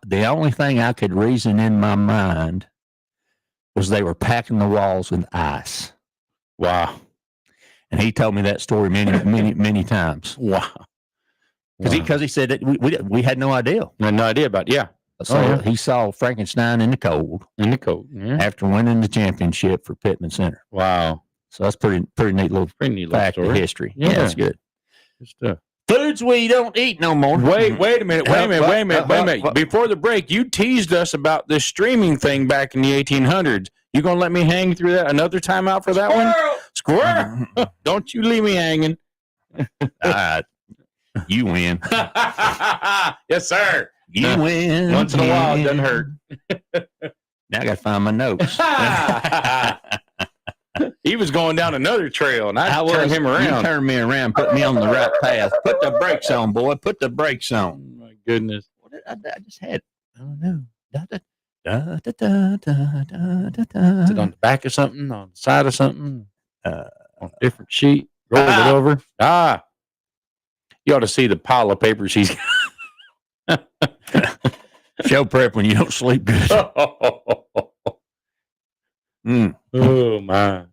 the only thing I could reason in my mind was they were packing the walls with ice.
Wow.
And he told me that story many times.
Wow.
Because he said that we had no idea.
I had no idea about it. Yeah.
So he saw Frankenstein in the cold.
Yeah.
After winning the championship for Pittman Center.
Wow.
So that's pretty neat little fact of history. Yeah, that's good.
Good stuff.
Foods we don't eat no more.
Wait a minute. Before the break, you teased us about this streaming thing back in the 1800s. You gonna let me hang through that another time out for that one? Squirrel! Don't you leave me hanging.
All right. You win.
Yes, sir.
You win.
Once in a while, it doesn't hurt.
Now I got to find my notes.
He was going down another trail, and I turned him around.
You turned me around, put me on the right path. Put the brakes on, boy. Put the brakes on.
Oh, my goodness.
What did I just had? I don't know. Da, da, da, da, da, da, da.
Is it on the back of something? On the side of something? On a different sheet? Rolled it over? You ought to see the pile of papers he's got.
Show prep when you don't sleep good.
Oh, my.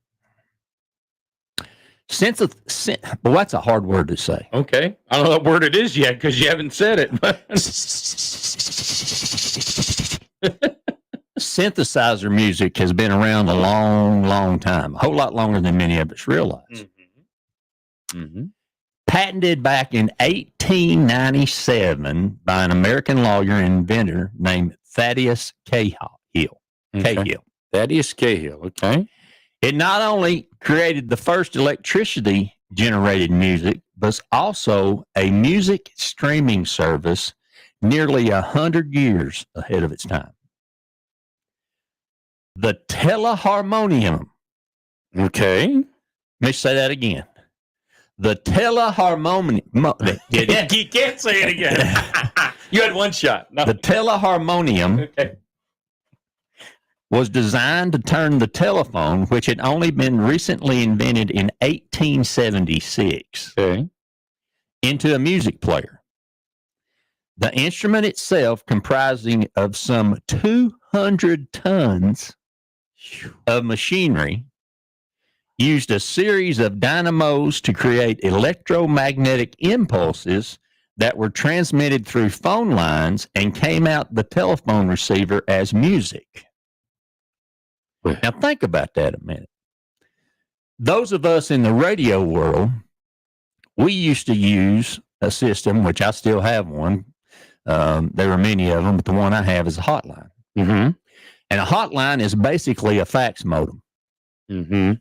Well, that's a hard word to say.
Okay. I don't know what word it is yet because you haven't said it.
Synthesizer music has been around a long, long time, a whole lot longer than many of us realize.
Mm-hmm. Mm-hmm.
Patented back in 1897 by an American lawyer and inventor named Thaddeus Cahill.
Cahill. Thaddeus Cahill, okay.
It not only created the first electricity-generated music, but also a music streaming service nearly 100 years ahead of its time. The teleharmonium.
Okay.
Let me say that again. The teleharmonium.
You can't say it again. You had one shot. No.
The teleharmonium was designed to turn the telephone, which had only been recently invented in 1876, into a music player. The instrument itself, comprising of some 200 tons of machinery, used a series of dynamos to create electromagnetic impulses that were transmitted through phone lines and came out the telephone receiver as music. Now think about that a minute. Those of us in the radio world, we used to use a system, which I still have one. There are many of them, but the one I have is a hotline.
Mm-hmm.
And a hotline is basically a fax modem.
Mm-hmm.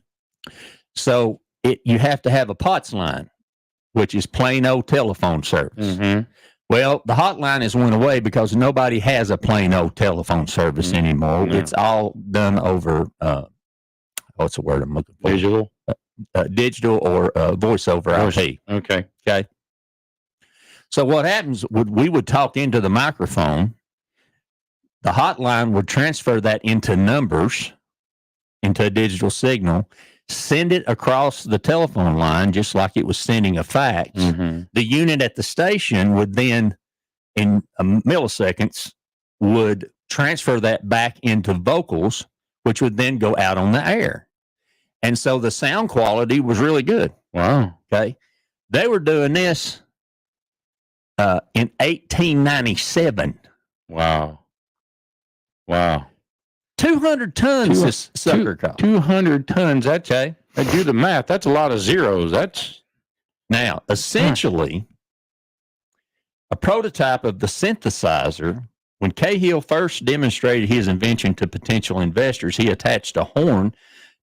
So you have to have a POTS line, which is plain old telephone service.
Mm-hmm.
Well, the hotline has went away because nobody has a plain old telephone service anymore.
No.
It's all done over, what's the word I'm looking for?
Digital?
Digital or voice over IP.
Okay.
Okay. So what happens, we would talk into the microphone. The hotline would transfer that into numbers, into a digital signal, send it across the telephone line just like it was sending a fax.
Mm-hmm.
The unit at the station would then, in milliseconds, would transfer that back into vocals, which would then go out on the air. And so the sound quality was really good.
Wow.
Okay. They were doing this in 1897.
Wow. Wow.
200 tons this sucker cost.
200 tons. That's okay. Do the math. That's a lot of zeros. That's
now essentially a prototype of the synthesizer. When Cahill first demonstrated his invention to potential investors, he attached a horn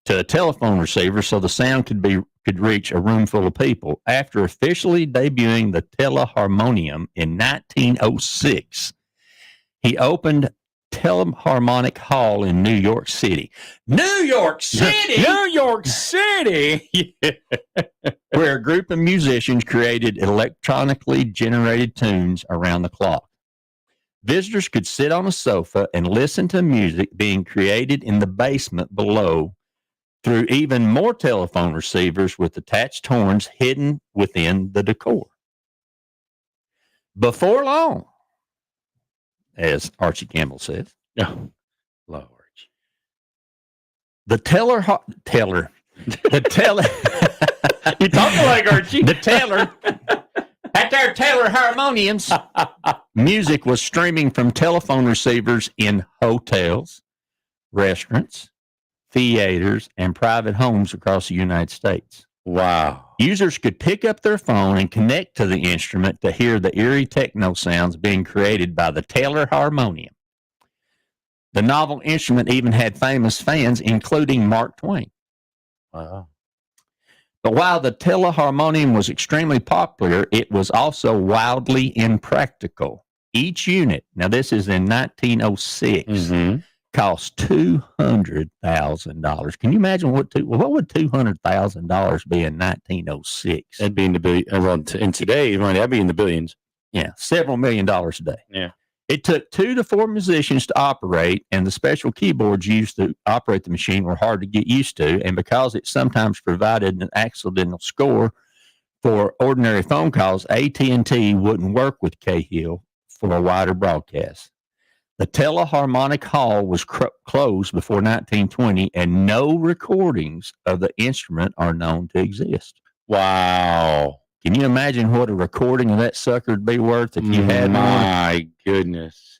to a telephone receiver so the sound could reach a room full of people. After officially debuting the Teleharmonium in 1906, he opened Telharmonic Hall in New York City. New York City!
New York City!
Where a group of musicians created electronically generated tunes around the clock. Visitors could sit on a sofa and listen to music being created in the basement below through even more telephone receivers with attached horns hidden within the decor. Before long, as Archie Campbell says,
oh, Lord.
the teller,
You talking like Archie?
the teller, at their Taylor Harmoniums, music was streaming from telephone receivers in hotels, restaurants, theaters, and private homes across the United States.
Wow.
Users could pick up their phone and connect to the instrument to hear the eerie techno sounds being created by the Taylor Harmonium. The novel instrument even had famous fans, including Mark Twain.
Wow.
But while the Teleharmonium was extremely popular, it was also wildly impractical. Each unit, now this is in 1906, cost $200,000. Can you imagine what would $200,000 be in 1906?
That'd be in the billion. In today, that'd be in the billions.
Yeah, several $1 million a day.
Yeah.
It took 2 to 4 musicians to operate, and the special keyboards used to operate the machine were hard to get used to. And because it sometimes provided an accidental score for ordinary phone calls, AT&T wouldn't work with Cahill for a wider broadcast. The Teleharmonic Hall was closed before 1920, and no recordings of the instrument are known to exist.
Wow.
Can you imagine what a recording of that sucker would be worth if you had one?
My goodness.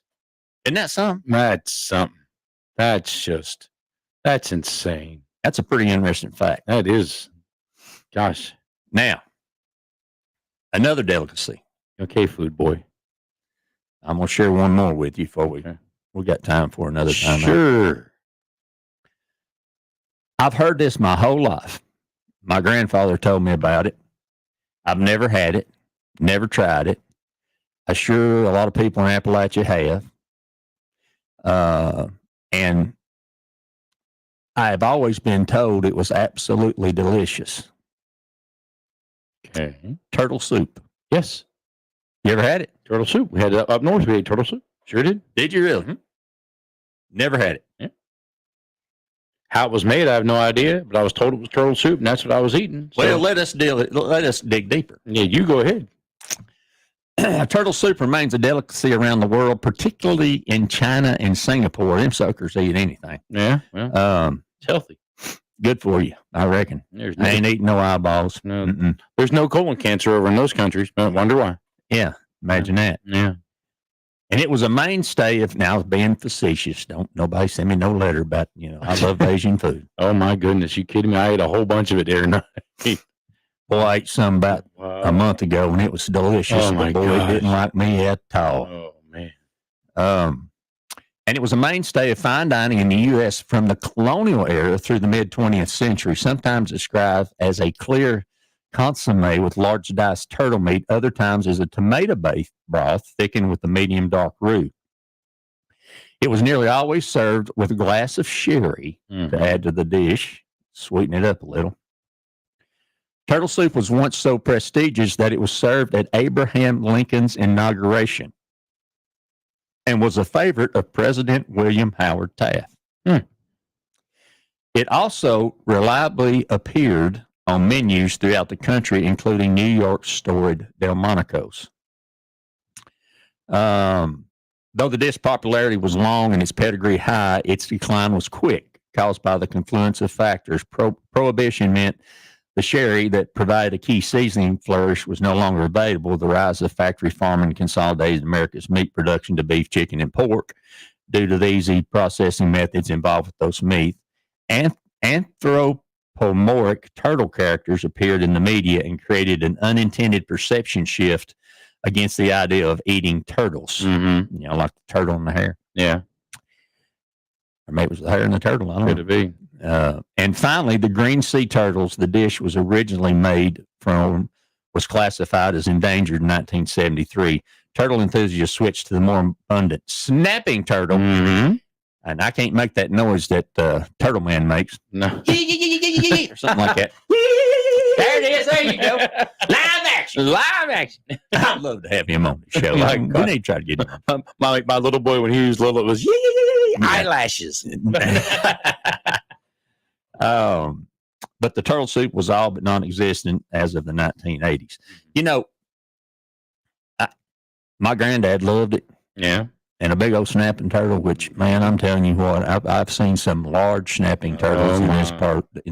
Isn't that something?
That's something. That's insane.
That's a pretty interesting fact.
That is. Gosh.
Now, another delicacy.
Okay, food boy.
I'm going to share one more with you before we got time for another time.
Sure.
I've heard this my whole life. My grandfather told me about it. I've never had it, never tried it. I'm sure a lot of people in Appalachia have. And I have always been told it was absolutely delicious.
Okay.
Turtle soup.
Yes.
You ever had it?
Turtle soup. We had it up north. We ate turtle soup. Sure did.
Did you really? Never had it.
Yeah. How it was made, I have no idea, but I was told it was turtle soup, and that's what I was eating. So.
Well, let us dig deeper.
Yeah, you go ahead.
Turtle soup remains a delicacy around the world, particularly in China and Singapore. Them suckers eat anything.
Yeah. Well, it's healthy.
Good for you, I reckon. I ain't eating no eyeballs.
No. There's no colon cancer over in those countries. I wonder why.
Yeah. Imagine that.
Yeah.
And it was a mainstay of, now being facetious, don't nobody send me no letter about, I love Asian food.
Oh my goodness, you kidding me? I ate a whole bunch of it there.
Boy, I ate some about a month ago and it was delicious.
Oh, my
but boy,
gosh.
it didn't like me at all.
Oh man.
And it was a mainstay of fine dining in the U.S. from the colonial era through the mid 20th century, sometimes described as a clear consomme with large diced turtle meat, other times as a tomato-based broth thickened with a medium dark roux. It was nearly always served with a glass of sherry to add to the dish, sweeten it up a little. Turtle soup was once so prestigious that it was served at Abraham Lincoln's inauguration and was a favorite of President William Howard Taft. It also reliably appeared on menus throughout the country, including New York's storied Delmonico's. Though the dish popularity was long and its pedigree high, its decline was quick, caused by the confluence of factors. Prohibition meant the sherry that provided a key seasoning flourish was no longer available. The rise of factory farming consolidated America's meat production to beef, chicken, and pork due to the easy processing methods involved with those meat. Anthropomorphic turtle characters appeared in the media and created an unintended perception shift against the idea of eating turtles. Like the turtle and the hare.
Yeah.
Or maybe it was the hare and the turtle. I don't know.
Could it be?
And finally, the green sea turtles the dish was originally made from was classified as endangered in 1973. Turtle enthusiasts switched to the more abundant snapping turtle. And I can't make that noise that Turtle Man makes.
No.
Or something like that. There it is. There you go. Live action. Live action. I'd love to have him on the show.
My
We
God.
need to try to get him.
My little boy, when he was little, it was eyelashes.
But the turtle soup was all but non-existent as of the 1980s. My granddad loved it.
Yeah.
And a big old snapping turtle, which, man, I'm telling you what, I've seen some large snapping turtles in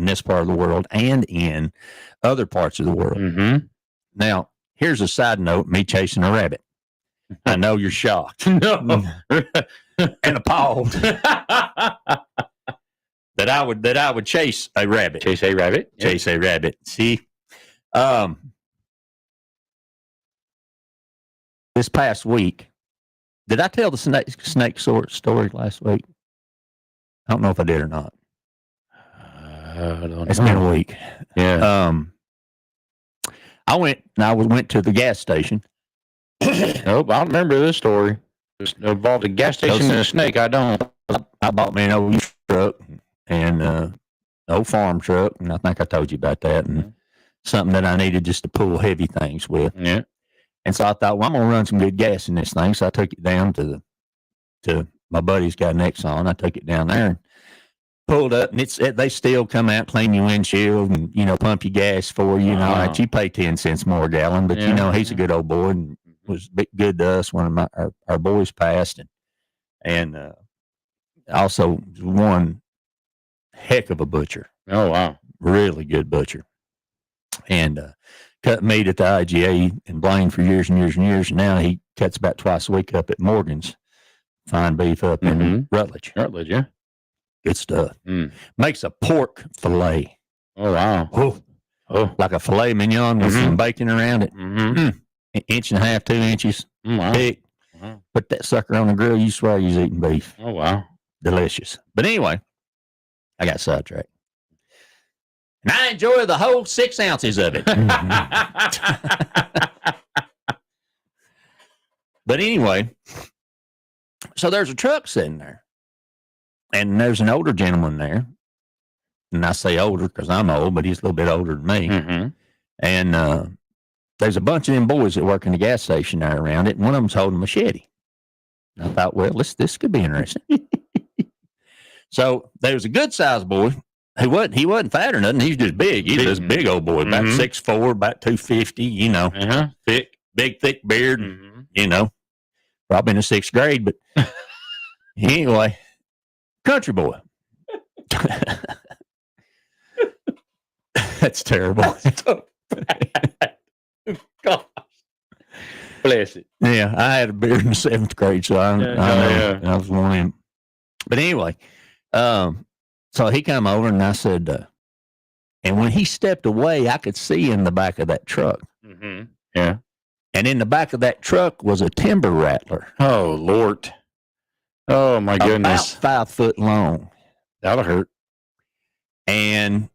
this part of the world and in other parts of the world. Now, here's a side note: me chasing a rabbit. I know you're shocked and appalled that I would chase a rabbit.
Chase a rabbit.
Chase a rabbit. See, this past week, did I tell the snake story last week? I don't know if I did or not. It's been a week.
Yeah.
I went to the gas station.
Nope, I don't remember this story. It involved a gas station and a snake. I don't.
I bought me an old truck and an old farm truck, and I think I told you about that, and something that I needed just to pull heavy things with.
Yeah.
And so I thought, well, I'm going to run some good gas in this thing. So I took it down to my buddy's got an Exxon. I took it down there and pulled up, and they still come out, clean your windshield, and pump your gas for you. You pay 10 cents more a gallon, but he's a good old boy and was good to us when our boys passed, and also one heck of a butcher.
Oh wow,
really good butcher, and cut meat at the IGA in Blaine for years and years and years. And now he cuts about twice a week up at Morgan's fine beef up in Rutledge.
Rutledge, yeah.
Good stuff. Makes a pork fillet.
Oh, wow.
Oh. Like a filet mignon with some bacon around it. An inch and a half, 2 inches thick. Put that sucker on the grill, you swear you're eating beef.
Oh, wow.
Delicious. But anyway, I got sidetracked. And I enjoy the whole 6 ounces of it. But anyway, so there's a truck sitting there. And there's an older gentleman there. And I say older because I'm old, but he's a little bit older than me. And there's a bunch of them boys that work in the gas station there around it. And one of them's holding a machete. And I thought, well, this could be interesting. So there was a good sized boy. He wasn't fat or nothing. He was just big. He was this big old boy, about 6'4", about 250, thick, big, thick beard, probably in the 6th grade. But anyway, country boy. That's terrible.
Gosh. Bless it.
Yeah, I had a beard in the 7th grade, so I know I was one of them. But anyway, so he come over and I said, and when he stepped away, I could see in the back of that truck.
Mm-hmm. Yeah.
And in the back of that truck was a timber rattler.
Oh, Lord. Oh, my goodness.
About 5 foot long.
That'll hurt.
And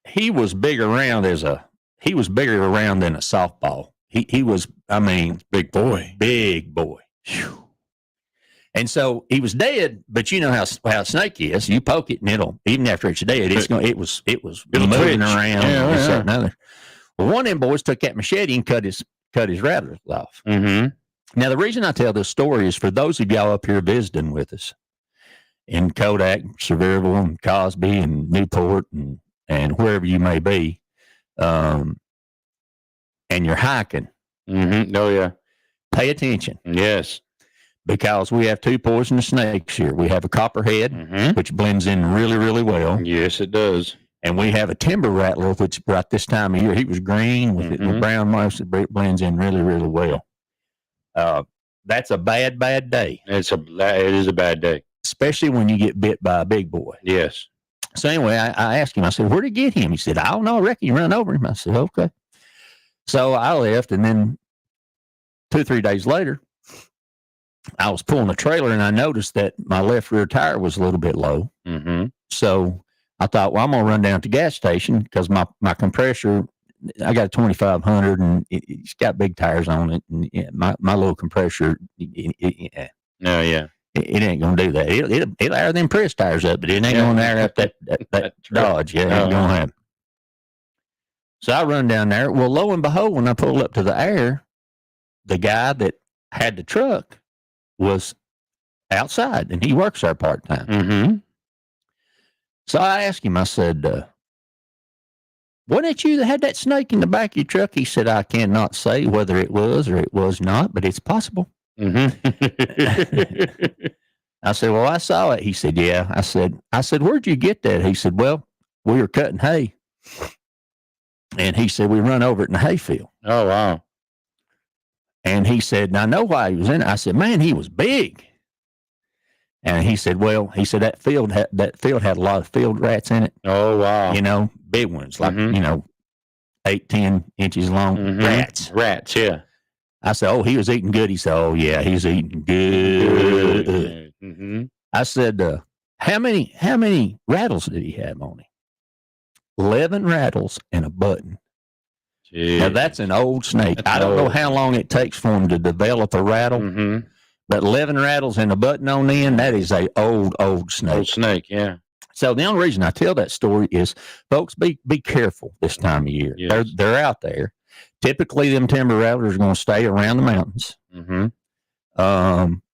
he was bigger around than a softball. He was, I mean,
big boy.
Big boy. Whew. And so he was dead, but you know how a snake is. You poke it and it'll, even after it's dead, it was
it'll
moving
twitch.
around.
Yeah,
and this,
yeah.
that, and other. Well, one of them boys took that machete and cut his rattlers off.
Mm-hmm.
Now, the reason I tell this story is for those of y'all up here visiting with us in Kodak, Sevierville, and Cosby, and Newport, and wherever you may be, and you're hiking.
Mm-hmm. Oh, yeah.
Pay attention.
Yes.
Because we have 2 poisonous snakes here. We have a copperhead, which blends in really, really well.
Yes, it does.
And we have a timber rattler, which right this time of year, he was green with brown mouse. It blends in really, really well. That's a bad, bad day.
It is a bad day.
Especially when you get bit by a big boy.
Yes.
So anyway, I asked him, I said, where'd he get him? He said, I don't know. I reckon you run over him. I said, okay. So I left, and then 2 or 3 days later, I was pulling a trailer and I noticed that my left rear tire was a little bit low.
Mm-hmm.
So I thought, well, I'm going to run down to the gas station because my compressor, I got a 2500 and it's got big tires on it. And my little compressor,
No, yeah.
It ain't going to do that. It'll air them press tires up, but it ain't going to air up that Dodge. Yeah, it ain't going to happen. So I run down there. Well, lo and behold, when I pulled up to the air, the guy that had the truck was outside, and he works there part-time.
Mm-hmm.
So I asked him, I said, wasn't it you that had that snake in the back of your truck? He said, I cannot say whether it was or it was not, but it's possible.
Mm-hmm.
I said, well, I saw it. He said, yeah. I said, where'd you get that? He said, well, we were cutting hay. And he said, we run over it in the hayfield.
Oh, wow.
And he said, I know why he was in it. I said, man, he was big. And he said, well, that field had a lot of field rats in it.
Oh, wow.
You know, big ones, like, 8-10 inches long rats.
Rats, yeah.
I said, oh, he was eating good. He said, oh, yeah, he's eating good.
Mm-hmm.
I said, how many rattles did he have on him? 11 rattles and a button.
Jeez.
Now, that's an old snake. I don't know how long it takes for him to develop a rattle, but 11 rattles and a button on the end, that is a old snake.
Old snake, yeah.
So the only reason I tell that story is, folks, be careful this time of year.
Yes.
They're out there. Typically, them timber rattlers are going to stay around the mountains.
Mm-hmm.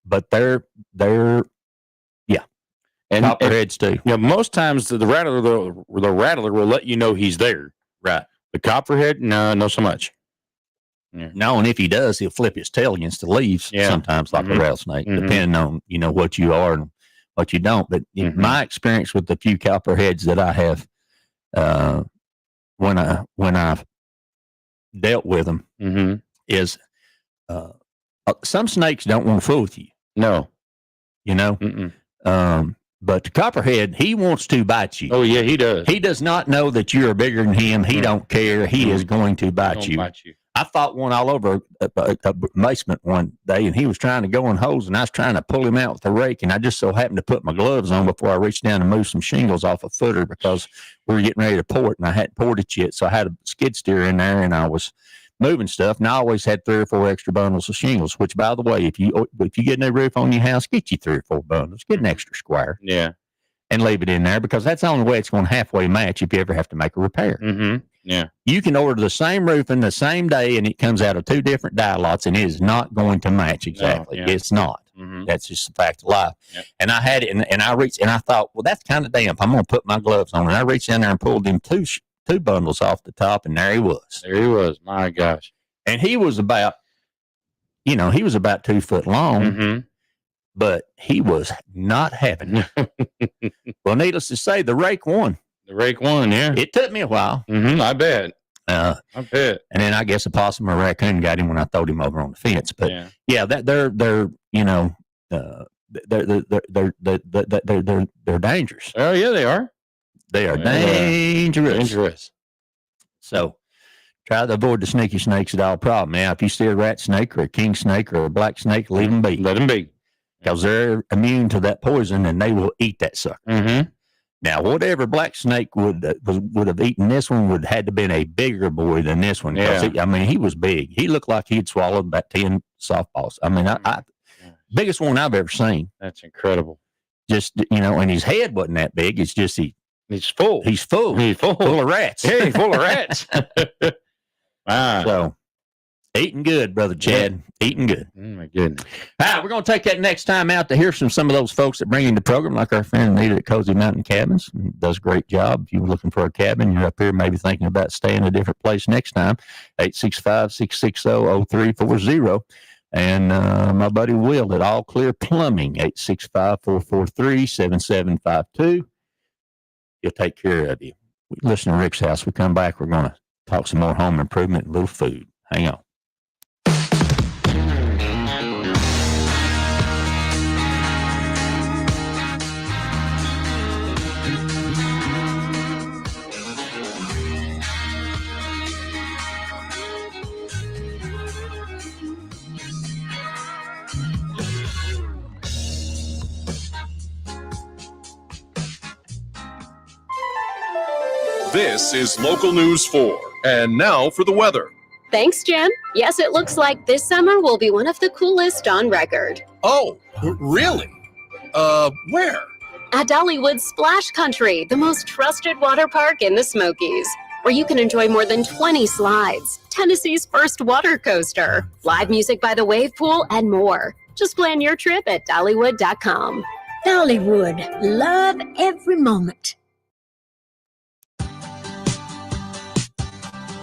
But they're
and
copperheads too.
Yeah, most times the rattler will let you know he's there.
Right.
The copperhead, no, not so much.
Yeah. No, and if he does, he'll flip his tail against the leaves.
Yeah.
Sometimes, like a rattlesnake, depending on what you are and what you don't. But in my experience with the few copperheads that I have, when I've dealt with them, is some snakes don't want to fool with you.
No,
but the copperhead, he wants to bite you.
Oh yeah, he does.
He does not know that you're bigger than him. He don't care. He is going to bite you. I fought one all over a basement one day, and he was trying to go in holes, and I was trying to pull him out with a rake, and I just so happened to put my gloves on before I reached down and moved some shingles off a footer because we were getting ready to pour it, and I hadn't poured it yet, so I had a skid steer in there, and I was moving stuff, and I always had 3 or 4 extra bundles of shingles, which, by the way, if you get a new roof on your house, get you 3 or 4 bundles. Get an extra square.
Yeah.
And leave it in there because that's the only way it's going to halfway match if you ever have to make a repair.
Yeah.
You can order the same roofing the same day, and it comes out of 2 different dye lots, and it is not going to match exactly.
No, yeah.
It's not. That's just a fact of life.
Yep.
And I had it, and I reached, and I thought, well, that's kind of damp. I'm going to put my gloves on. And I reached in there and pulled them two bundles off the top, and there he was.
There he was. My gosh.
And he was about, he was about 2 foot long, but he was not having it. Well, needless to say, the rake won.
The rake won, yeah.
It took me a while.
I bet. I bet.
And then I guess a possum or a raccoon got him when I throwed him over on the fence. But that they're you know they're dangerous.
Oh yeah, they are.
They are dangerous. So try to avoid the sneaky snakes at all problem. Now, if you see a rat snake or a king snake or a black snake, leave them be.
Let them be.
Because they're immune to that poison and they will eat that sucker.
Mm-hmm.
Now, whatever black snake would have eaten this one would have had to been a bigger boy than this one.
Yeah.
He was big. He looked like he'd swallowed about 10 softballs. I mean, I biggest one I've ever seen.
That's incredible.
Just, and his head wasn't that big. It's just
he's full.
He's full.
He's full
of rats.
Yeah, he's full of rats. Wow.
So, eating good, Brother Chad. Eating good.
Oh, my goodness.
All right, we're going to take that next time out to hear from some of those folks that bring in the program, like our friend Anita at Cozy Mountain Cabins. Does a great job. If you're looking for a cabin, you're up here maybe thinking about staying a different place next time, 865-660-0340. And my buddy Will at All Clear Plumbing, 865-443-7752. He'll take care of you. Listen to Rick's House. We come back, we're going to talk some more home improvement and a little food. Hang on.
This is Local News 4. And now for the weather.
Thanks, Jim. Yes, it looks like this summer will be one of the coolest on record.
Oh, really? Where?
At Dollywood Splash Country, the most trusted water park in the Smokies, where you can enjoy more than 20 slides, Tennessee's first water coaster, live music by the wave pool, and more. Just plan your trip at Dollywood.com.
Dollywood. Love every moment.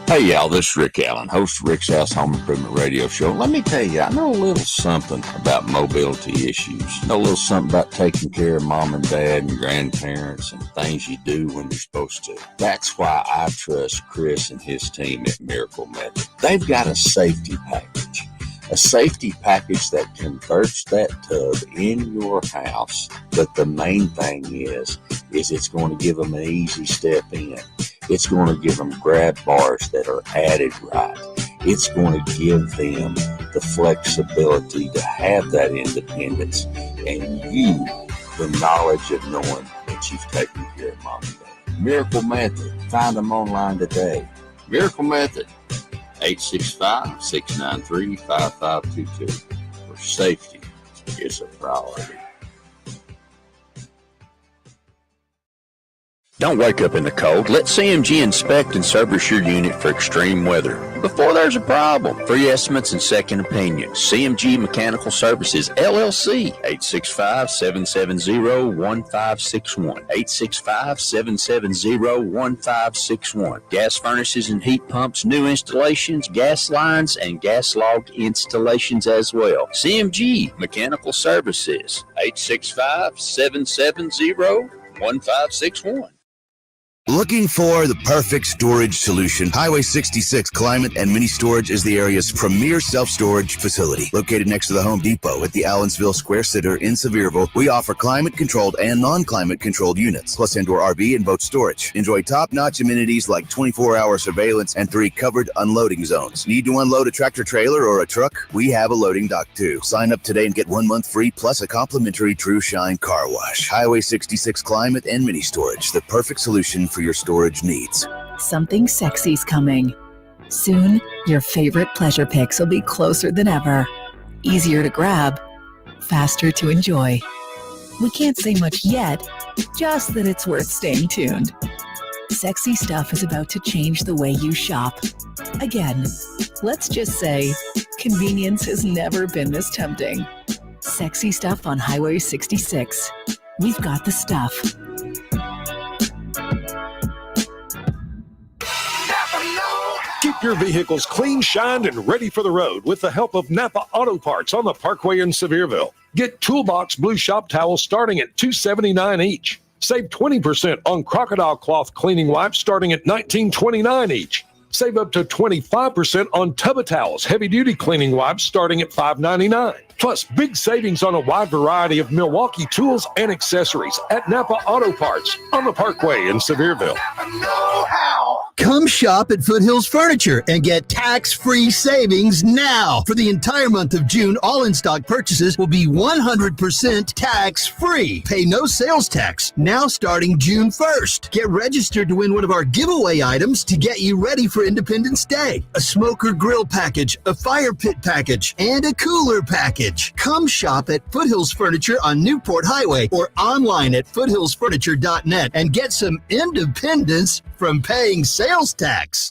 Hey, y'all, this is Rick Allen, host of Rick's House Home Improvement Radio Show. Let me tell you, I know a little something about mobility issues. I know a little something about taking care of mom and dad and grandparents and things you do when you're supposed to. That's why I trust Chris and his team at Miracle Method. They've got a safety package. A safety package that converts that tub in your house. But the main thing is it's going to give them an easy step in. It's going to give them grab bars that are added right. It's going to give them the flexibility to have that independence and you the knowledge of knowing that you've taken care of mom and dad. Miracle Method. Find them online today. Miracle Method. 865-693-5522. For safety is a priority. Don't wake up in the cold. Let CMG inspect and service your unit for extreme weather before there's a problem. Free estimates and second opinions. CMG Mechanical Services, LLC, 865-770-1561. 865-770-1561. Gas furnaces and heat pumps, new installations, gas lines, and gas log installations as well. CMG Mechanical Services, 865-770-1561.
Looking for the perfect storage solution? Highway 66 Climate and Mini Storage is the area's premier self-storage facility. Located next to the Home Depot at the Allensville Square Center in Sevierville, we offer climate-controlled and non-climate-controlled units, plus indoor RV and boat storage. Enjoy top-notch amenities like 24-hour surveillance and 3 covered unloading zones. Need to unload a tractor-trailer or a truck? We have a loading dock too. Sign up today and get 1 month free plus a complimentary True Shine car wash. Highway 66 Climate and Mini Storage, the perfect solution for your storage needs.
Something sexy's coming. Soon, your favorite pleasure picks will be closer than ever. Easier to grab, faster to enjoy. We can't say much yet, just that it's worth staying tuned. Sexy Stuff is about to change the way you shop. Again, let's just say, convenience has never been this tempting. Sexy Stuff on Highway 66. We've got the stuff.
Keep your vehicles clean, shined, and ready for the road with the help of Napa Auto Parts on the Parkway in Sevierville. Get Toolbox Blue Shop Towels starting at $279 each. Save 20% on Crocodile Cloth Cleaning Wipes starting at $19.29 each. Save up to 25% on Tubba Towels heavy-duty cleaning wipes starting at $5.99. Plus, big savings on a wide variety of Milwaukee tools and accessories at Napa Auto Parts on the Parkway in Sevierville.
Come shop at Foothills Furniture and get tax-free savings now. For the entire month of June, all in-stock purchases will be 100% tax-free. Pay no sales tax now starting June 1st. Get registered to win one of our giveaway items to get you ready for Independence Day. A smoker grill package, a fire pit package, and a cooler package. Come shop at Foothills Furniture on Newport Highway or online at foothillsfurniture.net and get some independence from paying sales tax.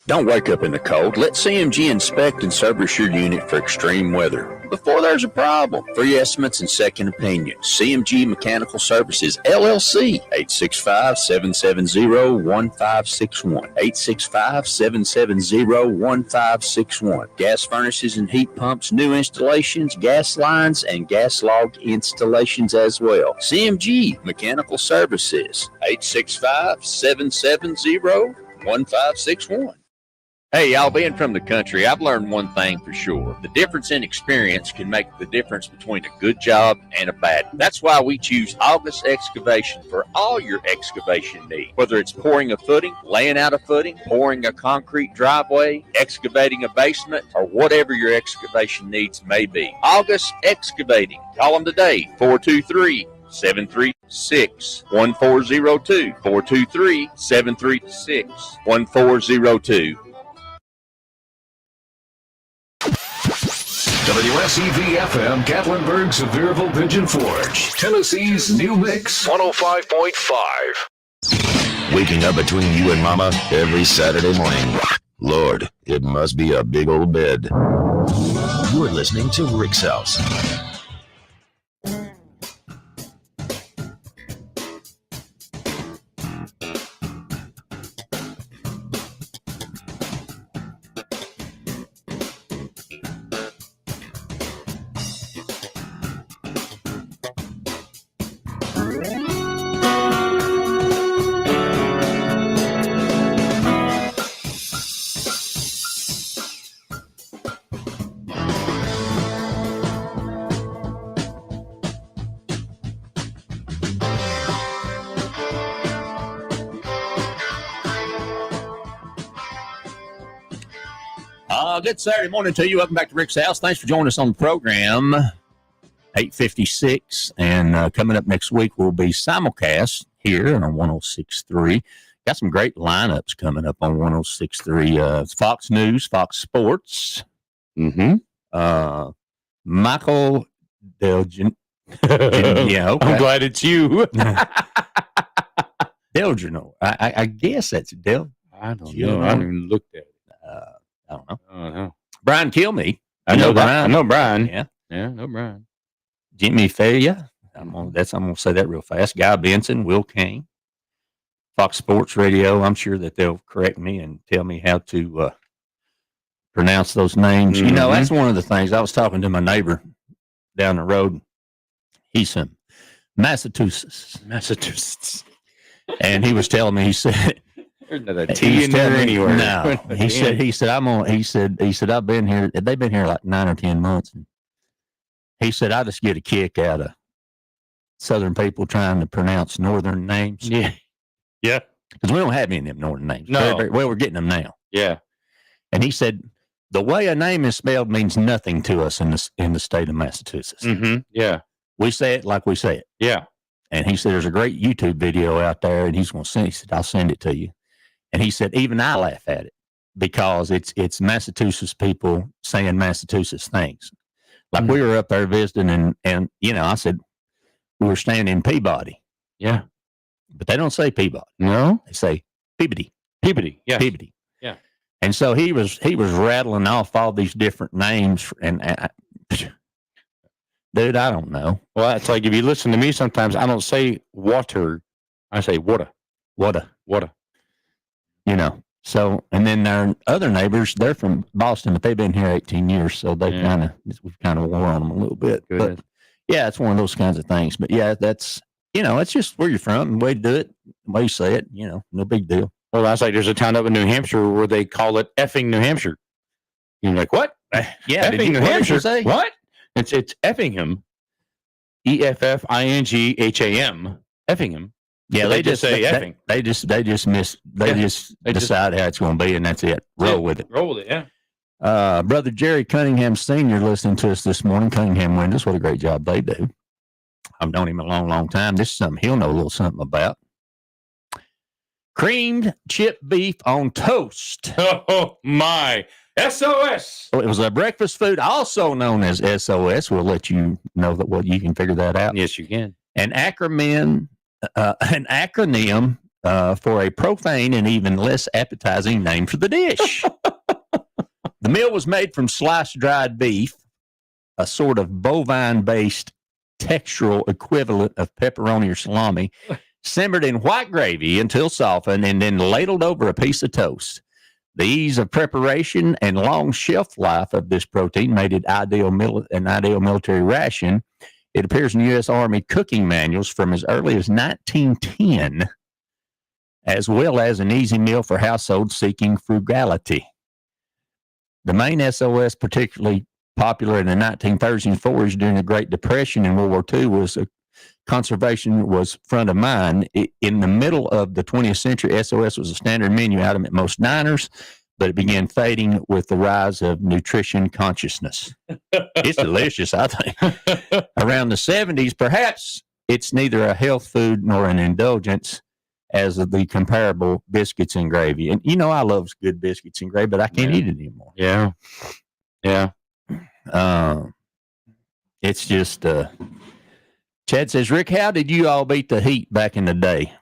Don't wake up in the cold. Let CMG inspect and service your unit for extreme weather before there's a problem. Free estimates and second opinions. CMG Mechanical Services, LLC, 865-770-1561. 865-770-1561. Gas furnaces and heat pumps, new installations, gas lines, and gas log installations as well. CMG Mechanical Services, 865-770-1561. Hey, y'all, being from the country, I've learned one thing for sure. The difference in experience can make the difference between a good job and a bad one. That's why we choose August Excavation for all your excavation needs. Whether it's pouring a footing, laying out a footing, pouring a concrete driveway, excavating a basement, or whatever your excavation needs may be. August Excavating. Call them today, 423-736-1402. 423-736-1402.
WSEV-FM, Gatlinburg, Sevierville, Pigeon Forge, Tennessee's new mix, 105.5.
Waking up between you and Mama every Saturday morning. Lord, it must be a big old bed. You're listening to Rick's House.
Good Saturday morning to you. Welcome back to Rick's House. Thanks for joining us on the program. 8:56, and coming up next week will be simulcast here on 106.3. Got some great lineups coming up on 106.3. Fox News, Fox Sports. Michael Delgin. Yeah, okay.
I'm glad it's you.
Delgino. I guess that's Del.
I don't know. I haven't even looked at it.
I don't know.
Uh-huh.
Brian Kilmeade.
I know
Brian.
I know Brian.
Yeah.
Yeah, I know Brian.
Jimmy Faria. I'm gonna say that real fast. Guy Benson, Will Kane, Fox Sports Radio. I'm sure that they'll correct me and tell me how to pronounce those names. You know, that's one of the things. I was talking to my neighbor down the road. He's from Massachusetts. And he was telling me, he said,
there's not a T in there anywhere.
No. He said, I've been here. They've been here like 9 or 10 months. And he said, I just get a kick out of Southern people trying to pronounce Northern names.
Yeah. Yeah.
Because we don't have any of them Northern names.
No.
Well, we're getting them now.
Yeah.
And he said, the way a name is spelled means nothing to us in the state of Massachusetts.
Mm-hmm. Yeah.
We say it like we say it.
Yeah.
And he said, there's a great YouTube video out there, and he's going to send it. He said, I'll send it to you. And he said, even I laugh at it because it's Massachusetts people saying Massachusetts things. Like we were up there visiting, and you know, I said, we were staying in Peabody.
Yeah.
But they don't say Peabody.
No.
They say Peabody.
Peabody. Yeah.
Peabody.
Yeah.
And so he was rattling off all these different names, and dude, I don't know.
Well, it's like if you listen to me sometimes, I don't say water. I say water.
Water.
You
know, so, and then our other neighbors, they're from Boston, but they've been here 18 years. So we've kind of wore on them a little bit.
Good.
But yeah, it's one of those kinds of things. But yeah, that's, you know, it's just where you're from and the way to do it, the way you say it, you know, no big deal.
Well, that's like there's a town up in New Hampshire where they call it effing New Hampshire. You're like, what?
Yeah,
effing New
what did you
Hampshire.
say?
What? It's Effingham. EFFINGHAM. Effingham.
Yeah,
So
they just
say
they,
effing.
They just
They just-
decide how it's going to be, and that's it. Roll with it.
Roll with it, yeah.
Brother Jerry Cunningham Sr. listening to us this morning. Cunningham Windows, what a great job they do. I've known him a long, long time. This is something he'll know a little something about. Creamed chip beef on toast.
Oh, my. SOS.
Well, it was a breakfast food, also known as SOS. We'll let you know that what you can figure that out.
Yes, you can.
An acronym for a profane and even less appetizing name for the dish. The meal was made from sliced dried beef, a sort of bovine-based textural equivalent of pepperoni or salami, simmered in white gravy until softened and then ladled over a piece of toast. The ease of preparation and long shelf life of this protein made it an ideal military ration. It appears in U.S. Army cooking manuals from as early as 1910, as well as an easy meal for households seeking frugality. The main SOS, particularly popular in the 1930s and 40s during the Great Depression and World War II, was conservation was front of mind. In the middle of the 20th century, SOS was a standard menu item at most diners, but it began fading with the rise of nutrition consciousness. It's delicious, I think. Around the 70s, perhaps it's neither a health food nor an indulgence as of the comparable biscuits and gravy. And you know, I love good biscuits and gravy, but I can't eat it anymore.
Yeah. Yeah.
It's just, Chad says, Rick, how did you all beat the heat back in the day?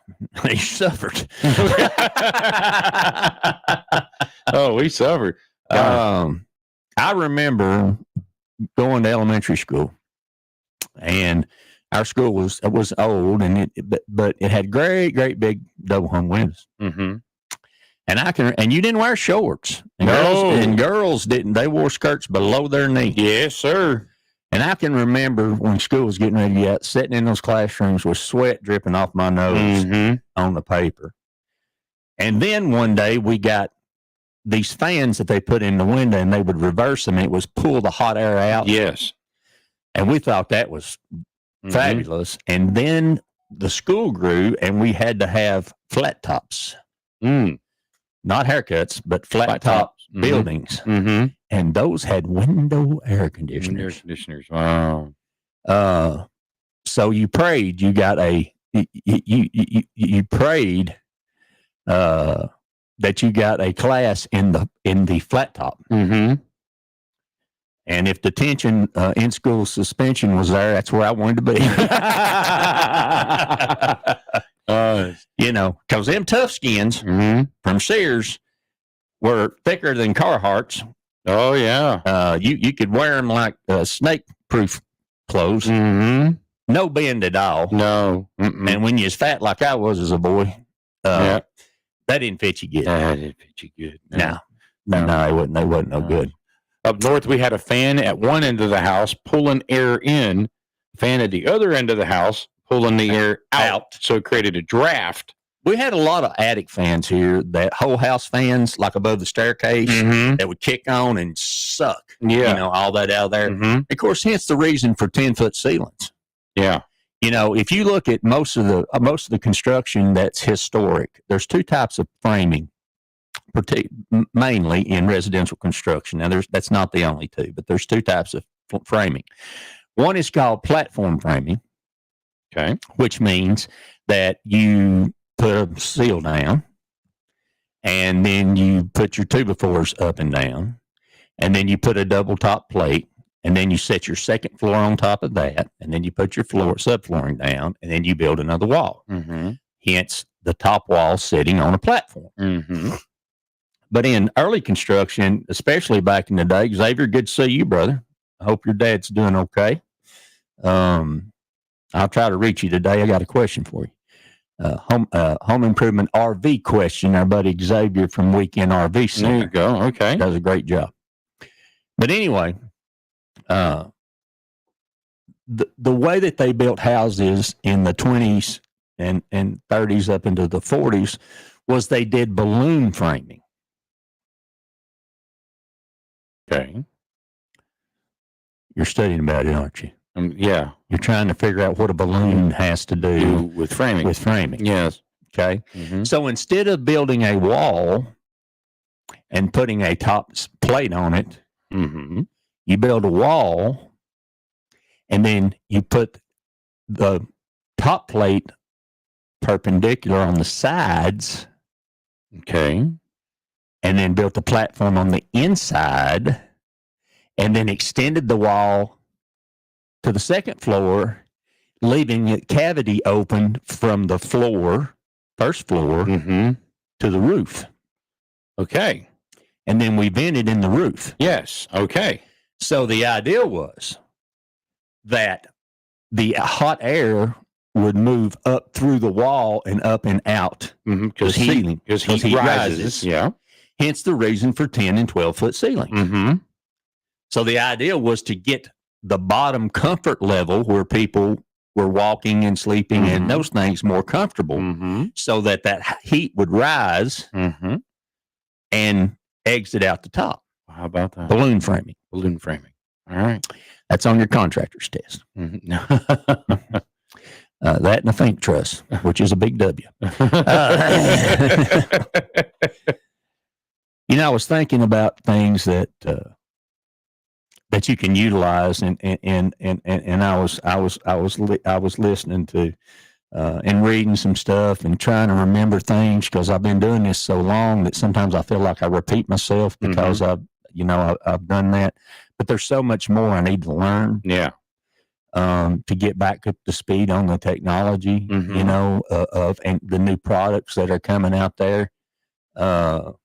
They suffered.
Oh, we suffered.
I remember going to elementary school, and our school was old, and but it had great big double hung windows.
Mm-hmm.
And you didn't wear shorts. And girls didn't. They wore skirts below their knees.
Yes, sir.
And I can remember when school was getting ready to get sitting in those classrooms with sweat dripping off my nose on the paper. And then one day we got these fans that they put in the window, and they would reverse them. And it was pull the hot air out.
Yes.
And we thought that was fabulous. And then the school grew, and we had to have flat tops. Not haircuts, but flat top buildings.
Mm-hmm.
And those had window air conditioners.
Wow.
So you prayed. You got you prayed that you got a class in the flat top.
Mm-hmm.
And if detention, in school suspension was there, that's where I wanted to be. Because them tough skins from Sears were thicker than Carhartts.
Oh, yeah.
You could wear them like snake-proof clothes.
Mm-hmm.
No bend at all.
No.
And when you was fat like I was as a boy, that didn't fit you good.
That didn't fit you good.
No, they wasn't no good.
Up north, we had a fan at one end of the house pulling air in, fan at the other end of the house pulling the air out. So it created a draft.
We had a lot of attic fans here, that whole house fans, like above the staircase, that would kick on and suck, all that out there. Of course, hence the reason for 10-foot ceilings.
Yeah.
If you look at most of the construction that's historic, there's two types of framing, mainly in residential construction. Now, that's not the only two, but there's two types of framing. One is called platform framing, which means that you put a seal down, and then you put your 2x4s up and down, and then you put a double top plate, and then you set your second floor on top of that, and then you put your subflooring down, and then you build another wall. Hence the top wall sitting on a platform. But in early construction, especially back in the day, Xavier, good to see you, brother. I hope your dad's doing okay. I'll try to reach you today. I got a question for you. Home improvement RV question. Our buddy Xavier from Weekend RV Center.
There you go. Okay.
Does a great job. But anyway, the way that they built houses in the 20s and 30s up into the 40s was they did balloon framing.
Okay.
You're studying about it, aren't you?
Yeah.
You're trying to figure out what a balloon has to do
with framing.
With framing.
Yes.
Okay. So instead of building a wall and putting a top plate on it, you build a wall and then you put the top plate perpendicular on the sides.
Okay.
And then built the platform on the inside and then extended the wall to the second floor, leaving a cavity open from the floor, first floor, to the roof.
Okay.
And then we vented in the roof.
Yes. Okay.
So the idea was that the hot air would move up through the wall and up and out
Because
the ceiling.
Because heat rises. Yeah.
Hence the reason for 10 and 12-foot ceilings. So the idea was to get the bottom comfort level where people were walking and sleeping and those things more comfortable so that that heat would rise and exit out the top.
How about that?
Balloon framing.
Balloon framing. All right.
That's on your contractor's test. That and a think truss, which is a big W. I was thinking about things that that you can utilize, and I was listening to and reading some stuff and trying to remember things because I've been doing this so long that sometimes I feel like I repeat myself because I've done that. But there's so much more I need to learn.
Yeah.
To get back up to speed on the technology, of and the new products that are coming out there. What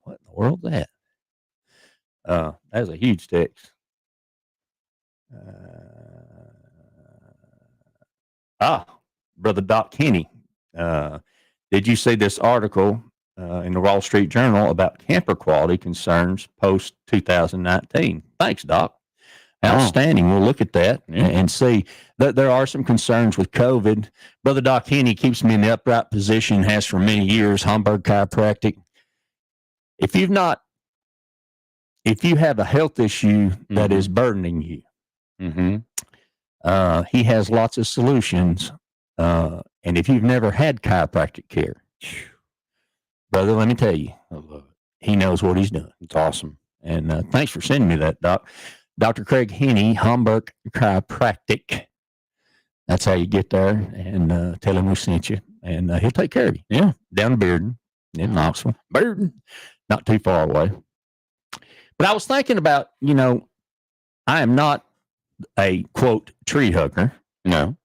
in the world is that? That was a huge text. Brother Doc Kenny. Did you see this article in the Wall Street Journal about camper quality concerns post 2019? Thanks, Doc. Outstanding. We'll look at that and see that there are some concerns with COVID. Brother Doc Henny keeps me in the upright position, has for many years, Hamburg Chiropractic. If you have a health issue that is burdening you, he has lots of solutions. And if you've never had chiropractic care, brother, let me tell you, I love it. He knows what he's doing. It's awesome. And thanks for sending me that, Doc. Dr. Craig Henny, Hamburg Chiropractic. That's how you get there, and tell him we sent you, and he'll take care of you. Yeah, down in Bearden, in Knoxville. Bearden, not too far away. But I was thinking about, I am not a, quote, tree hugger. No.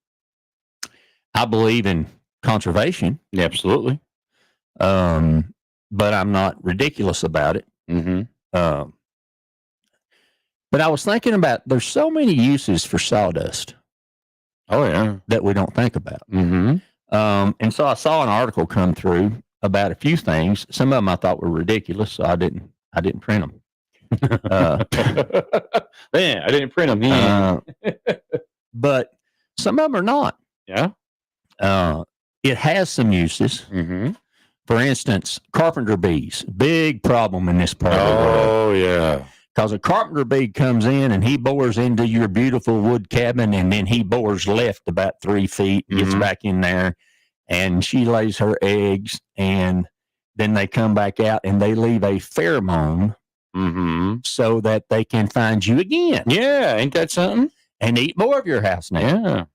I believe in conservation. Yeah, absolutely. But I'm not ridiculous about it. But I was thinking about there's so many uses for sawdust. Oh, yeah. That we don't think about. And so I saw an article come through about a few things. Some of them I thought were ridiculous, so I didn't print them.
Man, I didn't print them.
But some of them are not.
Yeah.
It has some uses. For instance, carpenter bees, big problem in this part of the world.
Oh, yeah.
Because a carpenter bee comes in and he bores into your beautiful wood cabin, and then he bores left about 3 feet, gets back in there, and she lays her eggs, and then they come back out and they leave a pheromone so that they can find you again.
Yeah, ain't that something?
And eat more of your house now.
Yeah.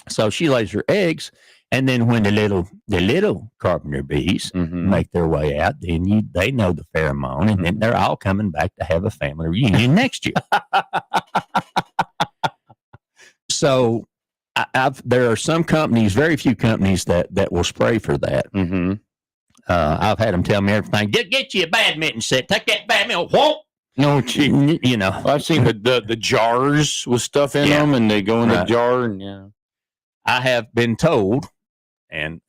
So she lays her eggs, and then when the little carpenter bees make their way out, then they know the pheromone, and then they're all coming back to have a family reunion next year. So there are some companies, very few companies that will spray for that. I've had them tell me everything. Get you a badminton set. Take that badminton. Whoop.
No, gee. I've seen the jars with stuff in them, and they go in the jar, and
I have been told, and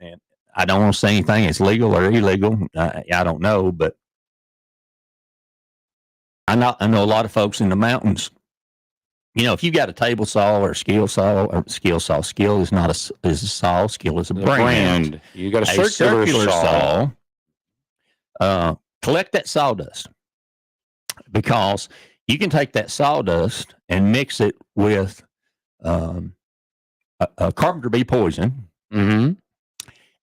I don't want to say anything it's legal or illegal. I don't know, but I know a lot of folks in the mountains. If you got a table saw or a skill saw, skill is not a saw, skill is a brand.
You got a circular saw.
collect that sawdust, because you can take that sawdust and mix it with a carpenter bee poison
Mm-hmm.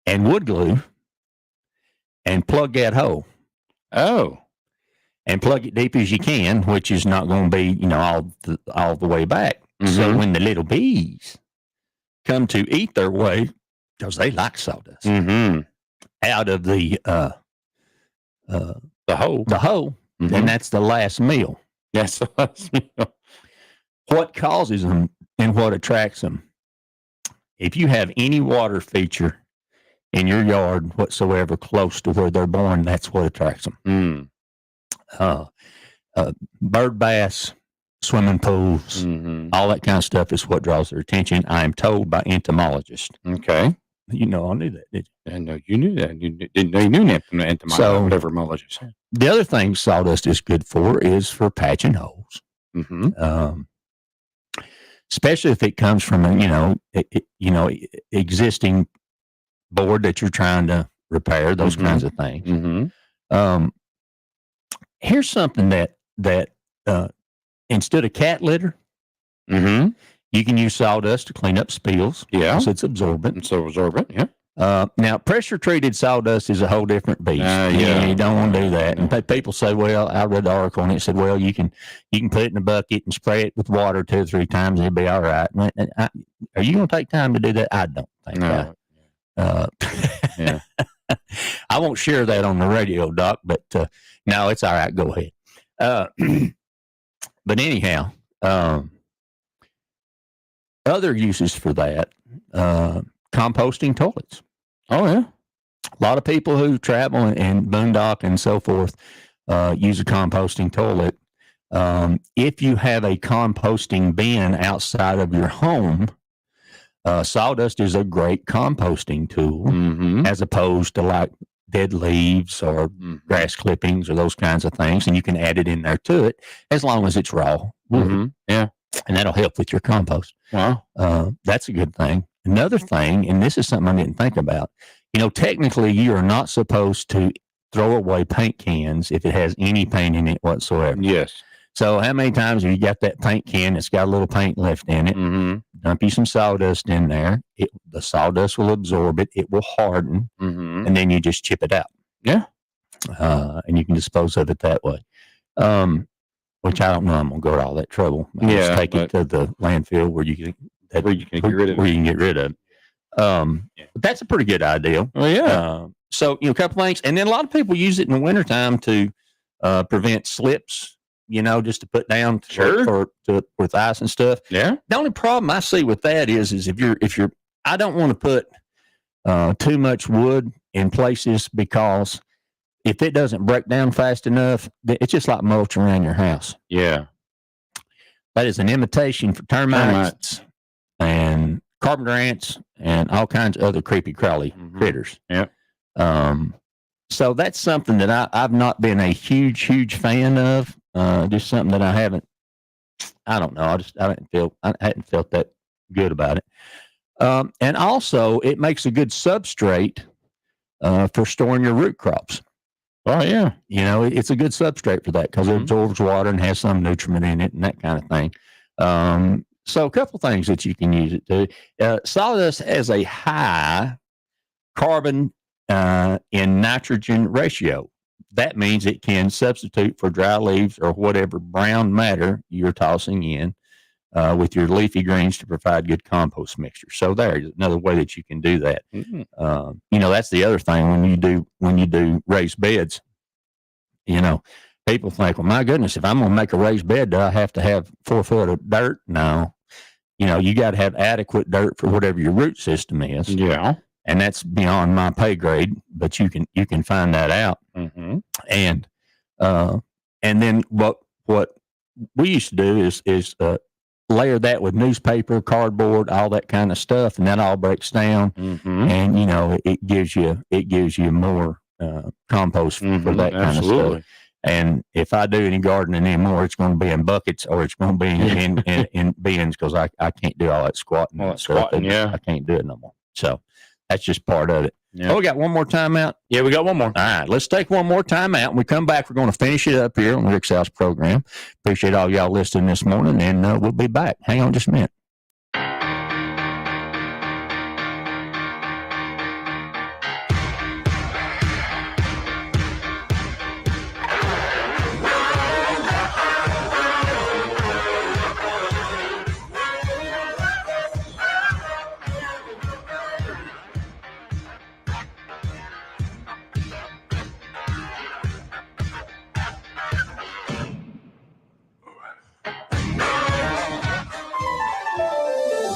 and wood glue and plug that hole.
Oh.
And plug it deep as you can, which is not going to be, all the way back. So
Mhm.
when the little bees come to eat their way, because they like sawdust,
Mm-hmm.
out of the
hole,
then
Mhm.
that's the last meal.
That's the last meal.
What causes them and what attracts them? If you have any water feature in your yard whatsoever close to where they're born, that's what attracts them.
Mm.
Bird baths, swimming pools,
Mm-hmm.
all that kind of stuff is what draws their attention. I am told by entomologists.
Okay.
I knew that, did you?
I know you knew that. You didn't know you knew entomologist.
So-
Whatever entomologist said.
The other thing sawdust is good for is for patching holes.
Mm-hmm.
Especially if it comes from a existing board that you're trying to repair, those
Mhm.
kinds of things.
Mm-hmm.
Here's something that instead of cat litter,
Mm-hmm.
you can use sawdust to clean up spills.
Yeah.
So it's absorbent.
And so absorbent. Yeah.
Now, pressure treated sawdust is a whole different beast.
Yeah.
You don't want to do that. And people say, well, I read the article and it said, well, you can put it in a bucket and spray it with water 2 or 3 times and it'll be all right. Are you going to take time to do that? I don't think
No. Yeah.
I won't share that on the radio, Doc, but no, it's all right. Go ahead. But anyhow, other uses for that, composting toilets.
Oh, yeah.
A lot of people who travel and boondock and so forth use a composting toilet. If you have a composting bin outside of your home, sawdust is a great composting tool,
Mm-hmm.
as opposed to like dead leaves or grass clippings or those kinds of things. And you can add it in there to it as long as it's raw wood.
Mm-hmm. Yeah.
And that'll help with your compost.
Wow.
That's a good thing. Another thing, and this is something I didn't think about, technically you are not supposed to throw away paint cans if it has any paint in it whatsoever.
Yes.
So how many times have you got that paint can that's got a little paint left in it?
Mm-hmm.
Dump you some sawdust in there. The sawdust will absorb it. It will harden,
Mm-hmm.
and then you just chip it out.
Yeah.
And you can dispose of it that way. Which I don't know. I'm gonna go to all that trouble. I just
Yeah,
take it to the landfill where you can get rid of. Where you can get rid of. But that's a pretty good idea.
Oh yeah.
So a couple things, and then a lot of people use it in the wintertime to prevent slips. Just to put down with ice and stuff.
Yeah.
The only problem I see with that is if you're I don't want to put too much wood in places, because if it doesn't break down fast enough, it's just like mulch around your house.
Yeah.
That is an imitation for termites and carpenter ants and all kinds of other creepy crawly critters.
Yeah.
So that's something that I've not been a huge fan of. Just something that I haven't. I don't know. I hadn't felt that good about it. And also, it makes a good substrate for storing your root crops.
Oh yeah.
It's a good substrate for that because it absorbs water and has some nutriment in it and that kind of thing. So a couple things that you can use it to. Sawdust has a high carbon and nitrogen ratio. That means it can substitute for dry leaves or whatever brown matter you're tossing in with your leafy greens to provide good compost mixture. So there's another way that you can do that.
Mm-hmm.
That's the other thing when you do raised beds. People think, well, my goodness, if I'm going to make a raised bed, do I have to have 4 foot of dirt? No. You got to have adequate dirt for whatever your root system is.
Yeah.
And that's beyond my pay grade, but you can find that out.
Mm-hmm.
And then what we used to do is layer that with newspaper, cardboard, all that kind of stuff, and that all breaks down.
Mm-hmm.
And it gives you more compost for that kind of stuff. And if I do any gardening anymore, it's going to be in buckets or it's going to be in bins, because I can't do all that squatting.
Well, squatting, yeah.
I can't do it no more. So that's just part of it.
Yeah.
Oh, we got one more timeout?
Yeah, we got one more.
All right, let's take one more timeout. When we come back, we're going to finish it up here on Rick's House program. Appreciate all y'all listening this morning, and we'll be back. Hang on just a minute.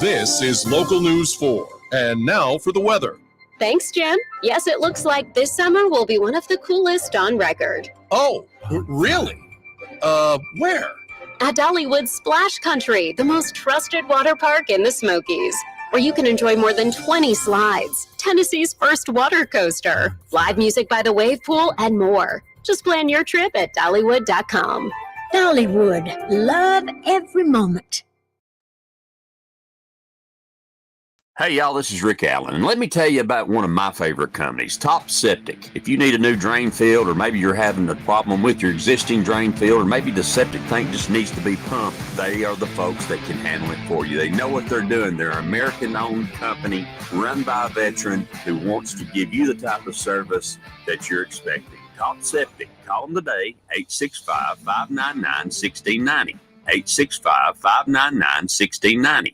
This is Local News 4. And now for the weather.
Thanks, Jim. Yes, it looks like this summer will be one of the coolest on record.
Oh, really? Where?
At Dollywood Splash Country, the most trusted water park in the Smokies, where you can enjoy more than 20 slides, Tennessee's first water coaster, live music by the wave pool, and more. Just plan your trip at Dollywood.com.
Dollywood. Love every moment.
Hey, y'all, this is Rick Allen, and let me tell you about one of my favorite companies, Top Septic. If you need a new drain field, or maybe you're having a problem with your existing drain field, or maybe the septic tank just needs to be pumped, they are the folks that can handle it for you. They know what they're doing. They're an American-owned company run by a veteran who wants to give you the type of service that you're expecting. Top Septic. Call them today, 865-599-1690. 865-599-1690.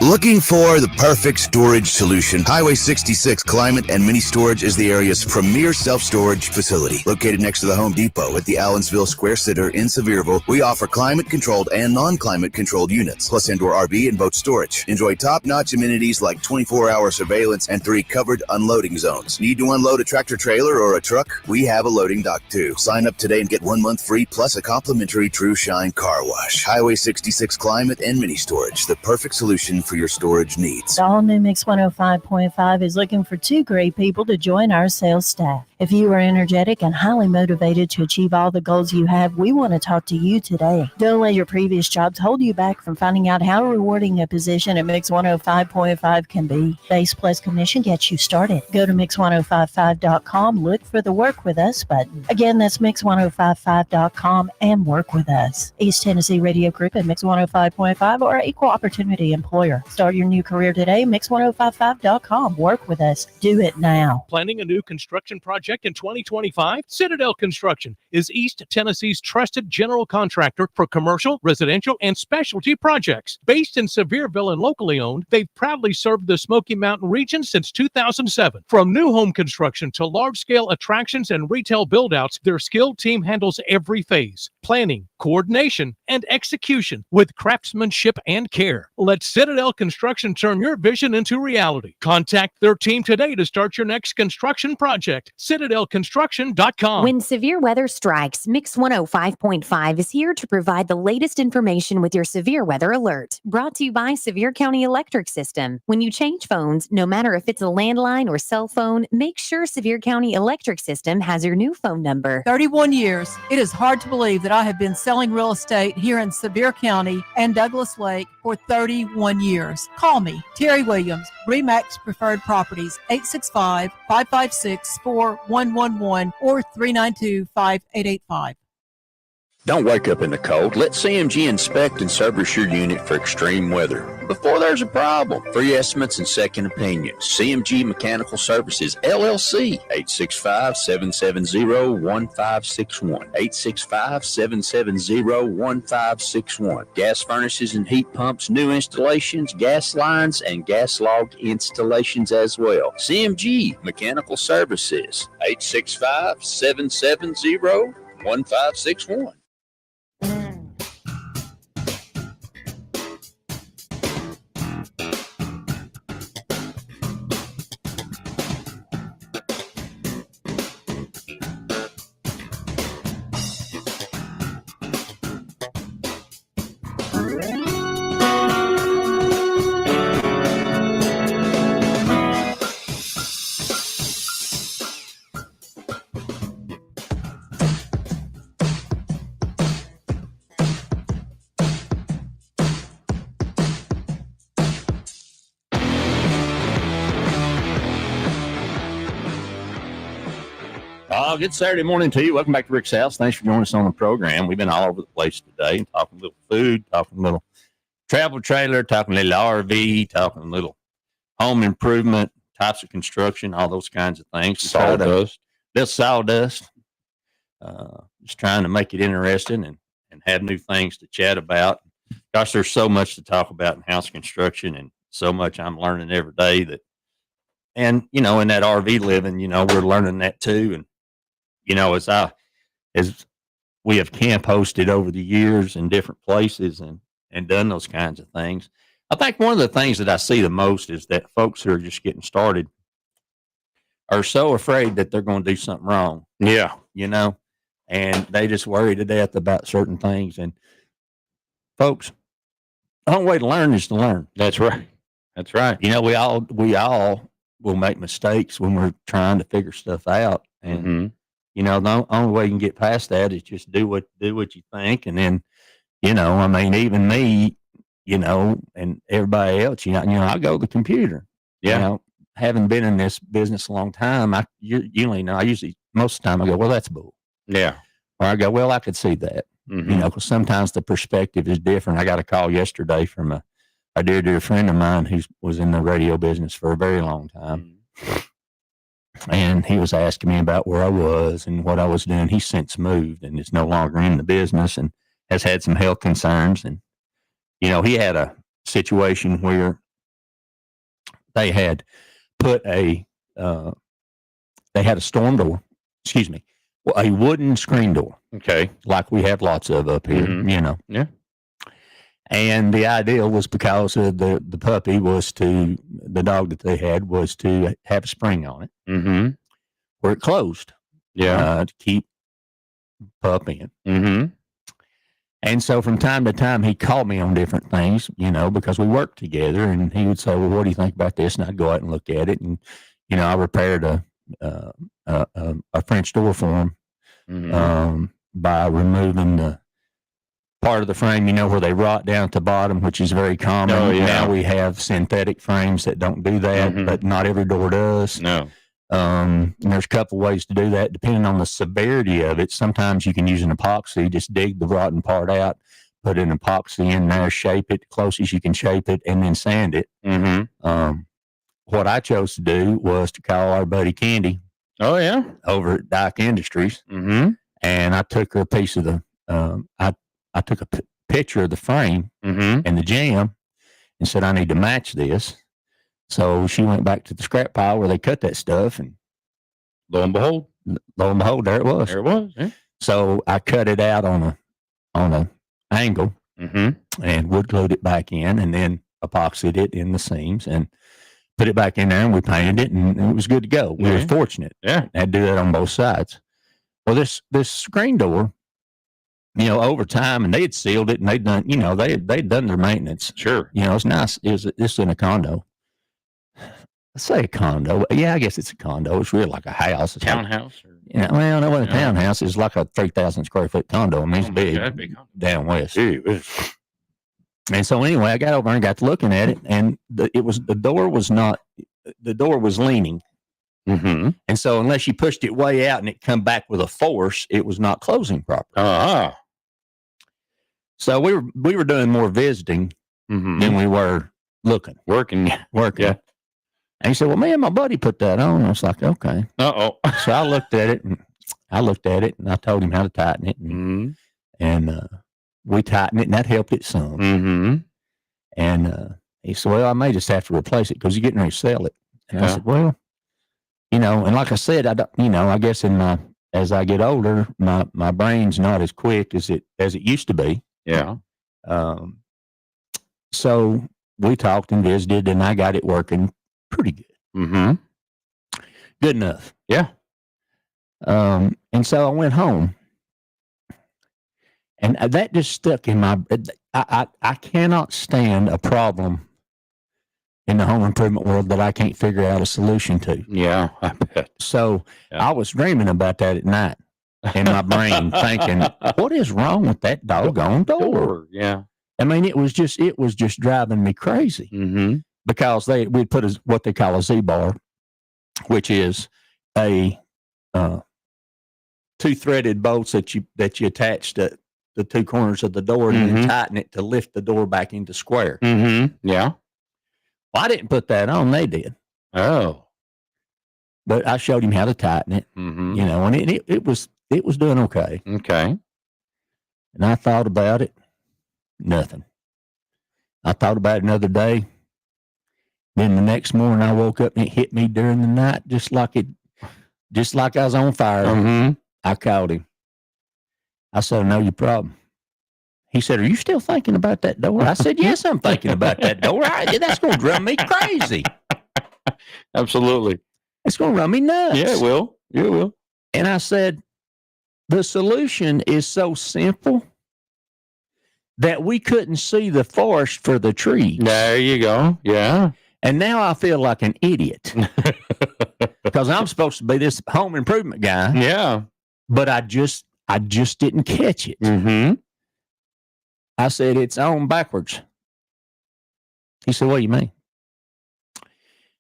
Looking for the perfect storage solution? Highway 66 Climate and Mini Storage is the area's premier self-storage facility. Located next to the Home Depot at the Allensville Square Center in Sevierville, we offer climate-controlled and non-climate-controlled units, plus indoor RV and boat storage. Enjoy top-notch amenities like 24-hour surveillance and 3 covered unloading zones. Need to unload a tractor-trailer or a truck? We have a loading dock too. Sign up today and get 1 month free plus a complimentary True Shine car wash. Highway 66 Climate and Mini Storage, the perfect solution for your storage needs.
The all-new Mix 105.5 is looking for 2 great people to join our sales staff. If you are energetic and highly motivated to achieve all the goals you have, we want to talk to you today. Don't let your previous jobs hold you back from finding out how rewarding a position at Mix 105.5 can be. Base plus commission gets you started. Go to Mix1055.com, look for the Work With Us button. Again, that's Mix1055.com and work with us. East Tennessee Radio Group at Mix 105.5 or Equal Opportunity Employer. Start your new career today, Mix1055.com. Work with us. Do it now.
Planning a new construction project in 2025? Citadel Construction is East Tennessee's trusted general contractor for commercial, residential, and specialty projects. Based in Sevierville and locally owned, they've proudly served the Smoky Mountain region since 2007. From new home construction to large-scale attractions and retail build-outs, their skilled team handles every phase: planning, coordination, and execution with craftsmanship and care. Let Citadel Construction turn your vision into reality. Contact their team today to start your next construction project. CitadelConstruction.com.
When severe weather strikes, Mix 105.5 is here to provide the latest information with your severe weather alert. Brought to you by Sevier County Electric System. When you change phones, no matter if it's a landline or cell phone, make sure Sevier County Electric System has your new phone number.
31 years. It is hard to believe that I have been selling real estate here in Sevier County and Douglas Lake for 31 years. Call me, Terry Williams, RE/MAX Preferred Properties, 865-556-4111 or 392-5885.
Don't wake up in the cold. Let CMG inspect and service your unit for extreme weather before there's a problem. Free estimates and second opinions. CMG Mechanical Services, LLC, 865-770-1561. 865-770-1561. Gas furnaces and heat pumps, new installations, gas lines, and gas log installations as well. CMG Mechanical Services, 865-770-1561.
Oh, good Saturday morning to you. Welcome back to Rick's House. Thanks for joining us on the program. We've been all over the place today, talking a little food, talking a little travel trailer, talking a little RV, talking a little home improvement, types of construction, all those kinds of things.
Sawdust.
Little sawdust. Just trying to make it interesting and have new things to chat about. Gosh, there's so much to talk about in house construction and so much I'm learning every day that, and, you know, in that RV living, you know, we're learning that too. And, you know, as we have camp hosted over the years in different places and done those kinds of things. I think one of the things that I see the most is that folks who are just getting started are so afraid that they're going to do something wrong.
Yeah.
You know, and they just worry to death about certain things. And folks, the only way to learn is to learn.
That's right. That's right.
You know, we all will make mistakes when we're trying to figure stuff out. And, you know, the only way you can get past that is just do what you think. And then, you know, I mean, even me, you know, and everybody else, you know, I go to the computer.
Yeah.
You know, having been in this business a long time, usually most of the time I go, well, that's bull.
Yeah.
Or I go, well, I could see that. You know, because sometimes the perspective is different. I got a call yesterday from a dear friend of mine who was in the radio business for a very long time. And he was asking me about where I was and what I was doing. He's since moved and is no longer in the business and has had some health concerns. And, you know, he had a situation where they had put they had a storm door, a wooden screen door.
Okay.
Like we have lots of up here, you know.
Yeah.
And the idea was because of the puppy the dog that they had was to have a spring on it where it closed.
Yeah.
To keep pup in. And so from time to time, he called me on different things, you know, because we worked together and he would say, well, what do you think about this? And I'd go out and look at it. And, you know, I repaired a French door for him by removing the part of the frame, you know, where they rot down at the bottom, which is very common.
Oh, yeah.
Now we have synthetic frames that don't do that, but not every door does.
No.
And there's a couple ways to do that, depending on the severity of it. Sometimes you can use an epoxy, just dig the rotten part out, put an epoxy in there, shape it close as you can shape it, and then sand it. What I chose to do was to call our buddy Candy.
Oh, yeah.
Over at Dyke Industries. And I took her a piece of the, I took a picture of the frame and the jam and said, I need to match this. So she went back to the scrap pile where they cut that stuff, and
lo and behold,
there it was.
There it was. Yeah.
So I cut it out on a angle and wood glued it back in, and then epoxied it in the seams and put it back in there, and we painted it, and it was good to go. We were fortunate.
Yeah.
I had to do that on both sides. Well, this screen door, you know, over time, and they had sealed it, and they'd done, you know, they'd done their maintenance.
Sure.
You know, it's nice. It's in a condo. I say a condo. Yeah, I guess it's a condo. It's really like a house. It's
Townhouse?
You know, well, no, a townhouse is like a 3,000 square foot condo. I mean, it's big, down west. And so anyway, I got over and got to looking at it, and the door was leaning. And so unless you pushed it way out and it come back with a force, it was not closing properly. So we were doing more visiting than we were working. Yeah. And he said, well, me and my buddy put that on. I was like, okay. So I looked at it and I told him how to tighten it. And we tightened it, and that helped it some. And he said, well, I may just have to replace it because you're getting ready to sell it. And I said, well, you know, and like I said, I guess as I get older, my brain's not as quick as it used to be.
Yeah.
So we talked and visited, and I got it working pretty good. Good enough.
Yeah.
And so I went home, and that just stuck in my. I cannot stand a problem in the home improvement world that I can't figure out a solution to.
Yeah, I bet.
So I was dreaming about that at night in my brain, thinking, what is wrong with that doggone door?
Yeah.
I mean, it was just driving me crazy because we'd put what they call a Z-bar, which is a
two threaded bolts that you attach to the two corners of the door and then tighten it to lift the door back into square.
Yeah.
Well, I didn't put that on. They did.
Oh.
But I showed him how to tighten it, you know, and it was doing okay.
Okay.
And I thought about it. Nothing. I thought about it another day. Then the next morning I woke up and it hit me during the night just like I was on fire. I called him. I said, I know your problem. He said, are you still thinking about that door? I said, yes, I'm thinking about that door. That's going to drive me crazy.
Absolutely.
It's going to run me nuts.
Yeah, it will. Yeah, it will.
And I said, the solution is so simple that we couldn't see the forest for the trees.
There you go. Yeah.
And now I feel like an idiot because I'm supposed to be this home improvement guy.
Yeah.
But I just didn't catch it. I said, it's on backwards. He said, what do you mean?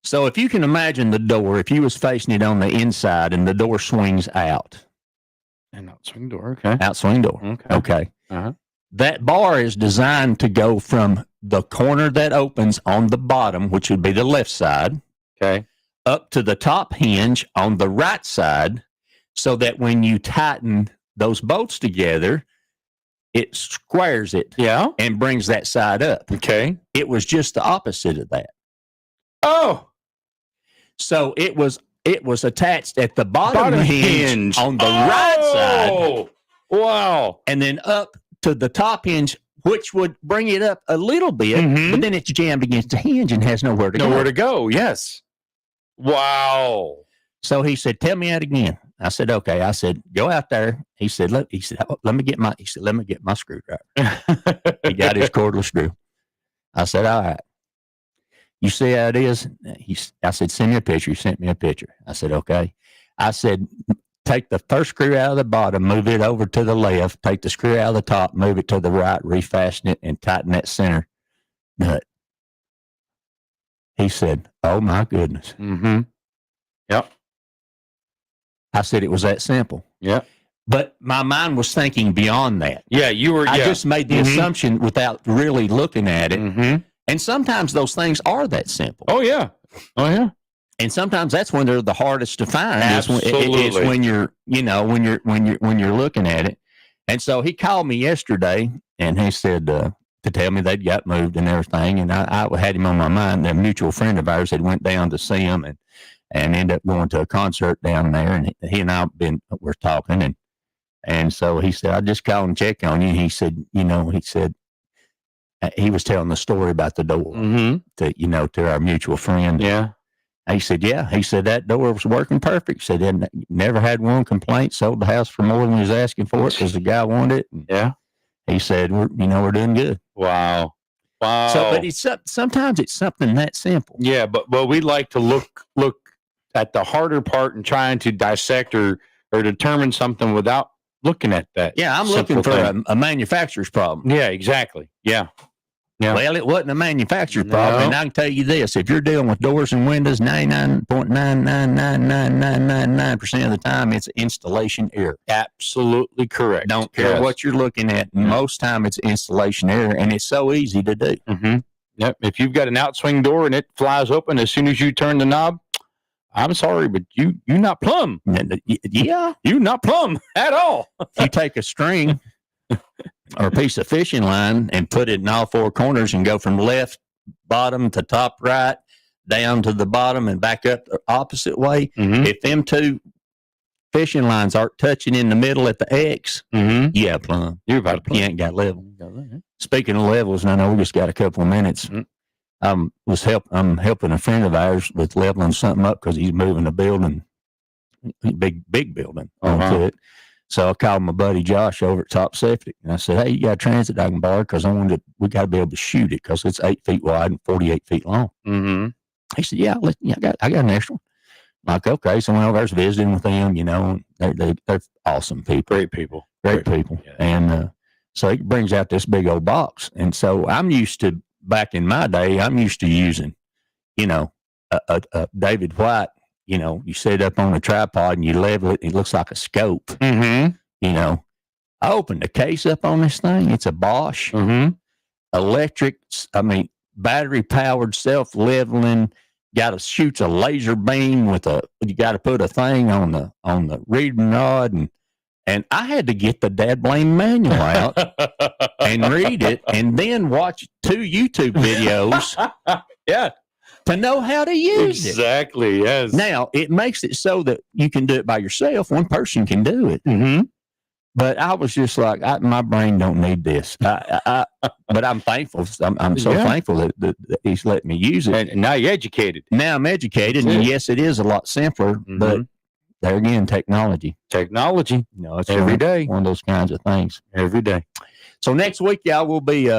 So if you can imagine the door, if you was facing it on the inside and the door swings out.
An outswing door. Okay.
Outswing door. Okay. That bar is designed to go from the corner that opens on the bottom, which would be the left side.
Okay.
Up to the top hinge on the right side, so that when you tighten those bolts together, it squares it.
Yeah.
And brings that side up.
Okay.
It was just the opposite of that.
Oh.
So it was attached at the bottom hinge on the right side.
Wow.
And then up to the top hinge, which would bring it up a little bit, but then it's jammed against the hinge and has nowhere to go.
Nowhere to go, yes. Wow.
So he said, tell me that again. I said, okay. I said, go out there. He said, let me get my screwdriver. He got his cordless screw. I said, all right. You see how it is? I said, send me a picture. He sent me a picture. I said, okay. I said, take the first screw out of the bottom, move it over to the left, take the screw out of the top, move it to the right, refasten it, and tighten that center nut. He said, oh my goodness.
Yep.
I said it was that simple.
Yep.
But my mind was thinking beyond that.
Yeah, you were.
I just made the assumption without really looking at it. And sometimes those things are that simple.
Oh yeah. Oh yeah.
And sometimes that's when they're the hardest to find.
Absolutely.
It's when you're, when you're looking at it. And so he called me yesterday and he said to tell me they'd got moved and everything. And I had him on my mind. A mutual friend of ours had went down to see him and ended up going to a concert down there. And he and I were talking. And so he said, I just called and check on you. And he said, he was telling the story about the door to our mutual friend.
Yeah.
He said, yeah. He said that door was working perfect. He said he never had one complaint, sold the house for more than he was asking for it because the guy wanted it. And
yeah.
He said, we're doing good.
Wow. Wow.
So, but sometimes it's something that simple.
Yeah, but we like to look at the harder part and trying to dissect or determine something without looking at that.
Yeah, I'm looking for a manufacturer's problem.
Yeah, exactly. Yeah. Yeah.
Well, it wasn't a manufacturer's problem. And I can tell you this, if you're dealing with doors and windows, 99.9999999% of the time, it's installation error.
Absolutely correct.
Don't care what you're looking at. Most time it's installation error, and it's so easy to do.
Yep. If you've got an outswing door and it flies open as soon as you turn the knob, I'm sorry, but you not plumb.
Yeah.
You not plumb at all.
You take a string or a piece of fishing line and put it in all four corners and go from left bottom to top right, down to the bottom and back up the opposite way. If them two fishing lines aren't touching in the middle at the X, yeah, plumb.
You're about to plumb.
You ain't got level. Speaking of levels, and I know we just got a couple of minutes. I'm helping a friend of ours with leveling something up because he's moving a building, big building onto it. So I called my buddy Josh over at Top Septic, and I said, "Hey, you got a transit I can borrow? Because we got to be able to shoot it because it's 8 feet wide and 48 feet long." He said, "Yeah, I got an extra one." I'm like, okay, so I went over there visiting with them. They're awesome people,
great people.
Yeah. And so he brings out this big old box, and so I'm used to back in my day, I'm used to using, a David White you know, you set it up on a tripod and you level it, and it looks like a scope.
Mm-hmm.
You know, I opened the case up on this thing. It's a Bosch electric, battery powered, self leveling. Got to shoots a laser beam with you got to put a thing on the reading rod, and I had to get the dad blame manual out and read it, and then watch 2 YouTube videos.
Yeah.
To know how to use it.
Exactly. Yes.
Now it makes it so that you can do it by yourself. One person can do it.
Mm-hmm.
But I was just like, my brain don't need this. But I'm thankful. I'm so thankful that he's letting me use it.
And now you're educated.
Now I'm educated. And yes, it is a lot simpler. But there again, technology.
Technology.
You know, it's
every day.
One of those kinds of things.
Every day.
So next week, y'all will be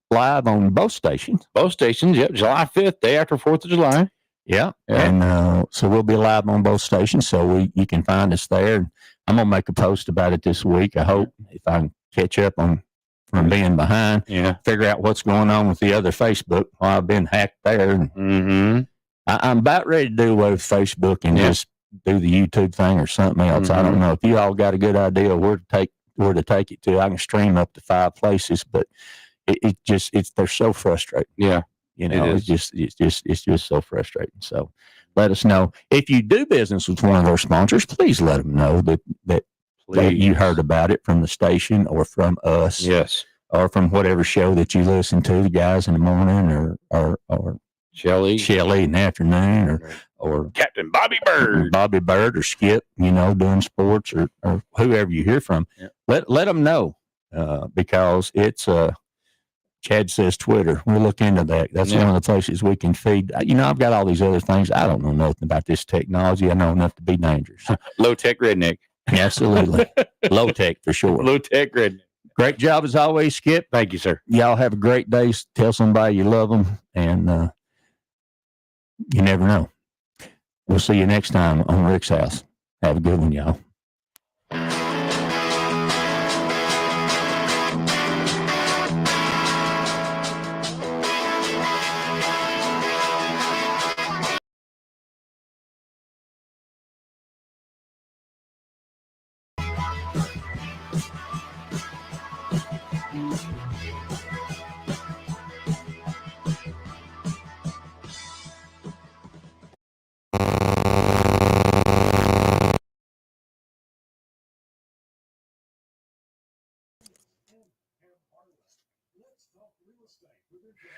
live on both stations.
Both stations. Yep. July 5th, day after 4th of July.
Yeah. And so we'll be live on both stations. So you can find us there. I'm going to make a post about it this week. I hope if I can catch up from being behind, figure out what's going on with the other Facebook. Well, I've been hacked there. And I'm about ready to do away with Facebook and just do the YouTube thing or something else. I don't know if you all got a good idea where to take it to. I can stream up to 5 places, but they're so frustrating.
Yeah.
You know, it's just so frustrating. So let us know if you do business with one of our sponsors. Please let them know that you heard about it from the station or from us.
Yes.
Or from whatever show that you listen to, the guys in the morning or
Shelly
in the afternoon or
Captain Bobby Bird
or Skip, you know, doing sports or whoever you hear from.
Yeah.
Let them know because it's Chad says Twitter. We'll look into that. That's one of the places we can feed. You know, I've got all these other things. I don't know nothing about this technology. I know enough to be dangerous.
Low tech redneck.
Absolutely. Low tech for sure.
Low tech redneck.
Great job as always, Skip.
Thank you, sir.
Y'all have a great day. Tell somebody you love them, and you never know. We'll see you next time on Rick's House. Have a good one, y'all.
Let's talk real estate with your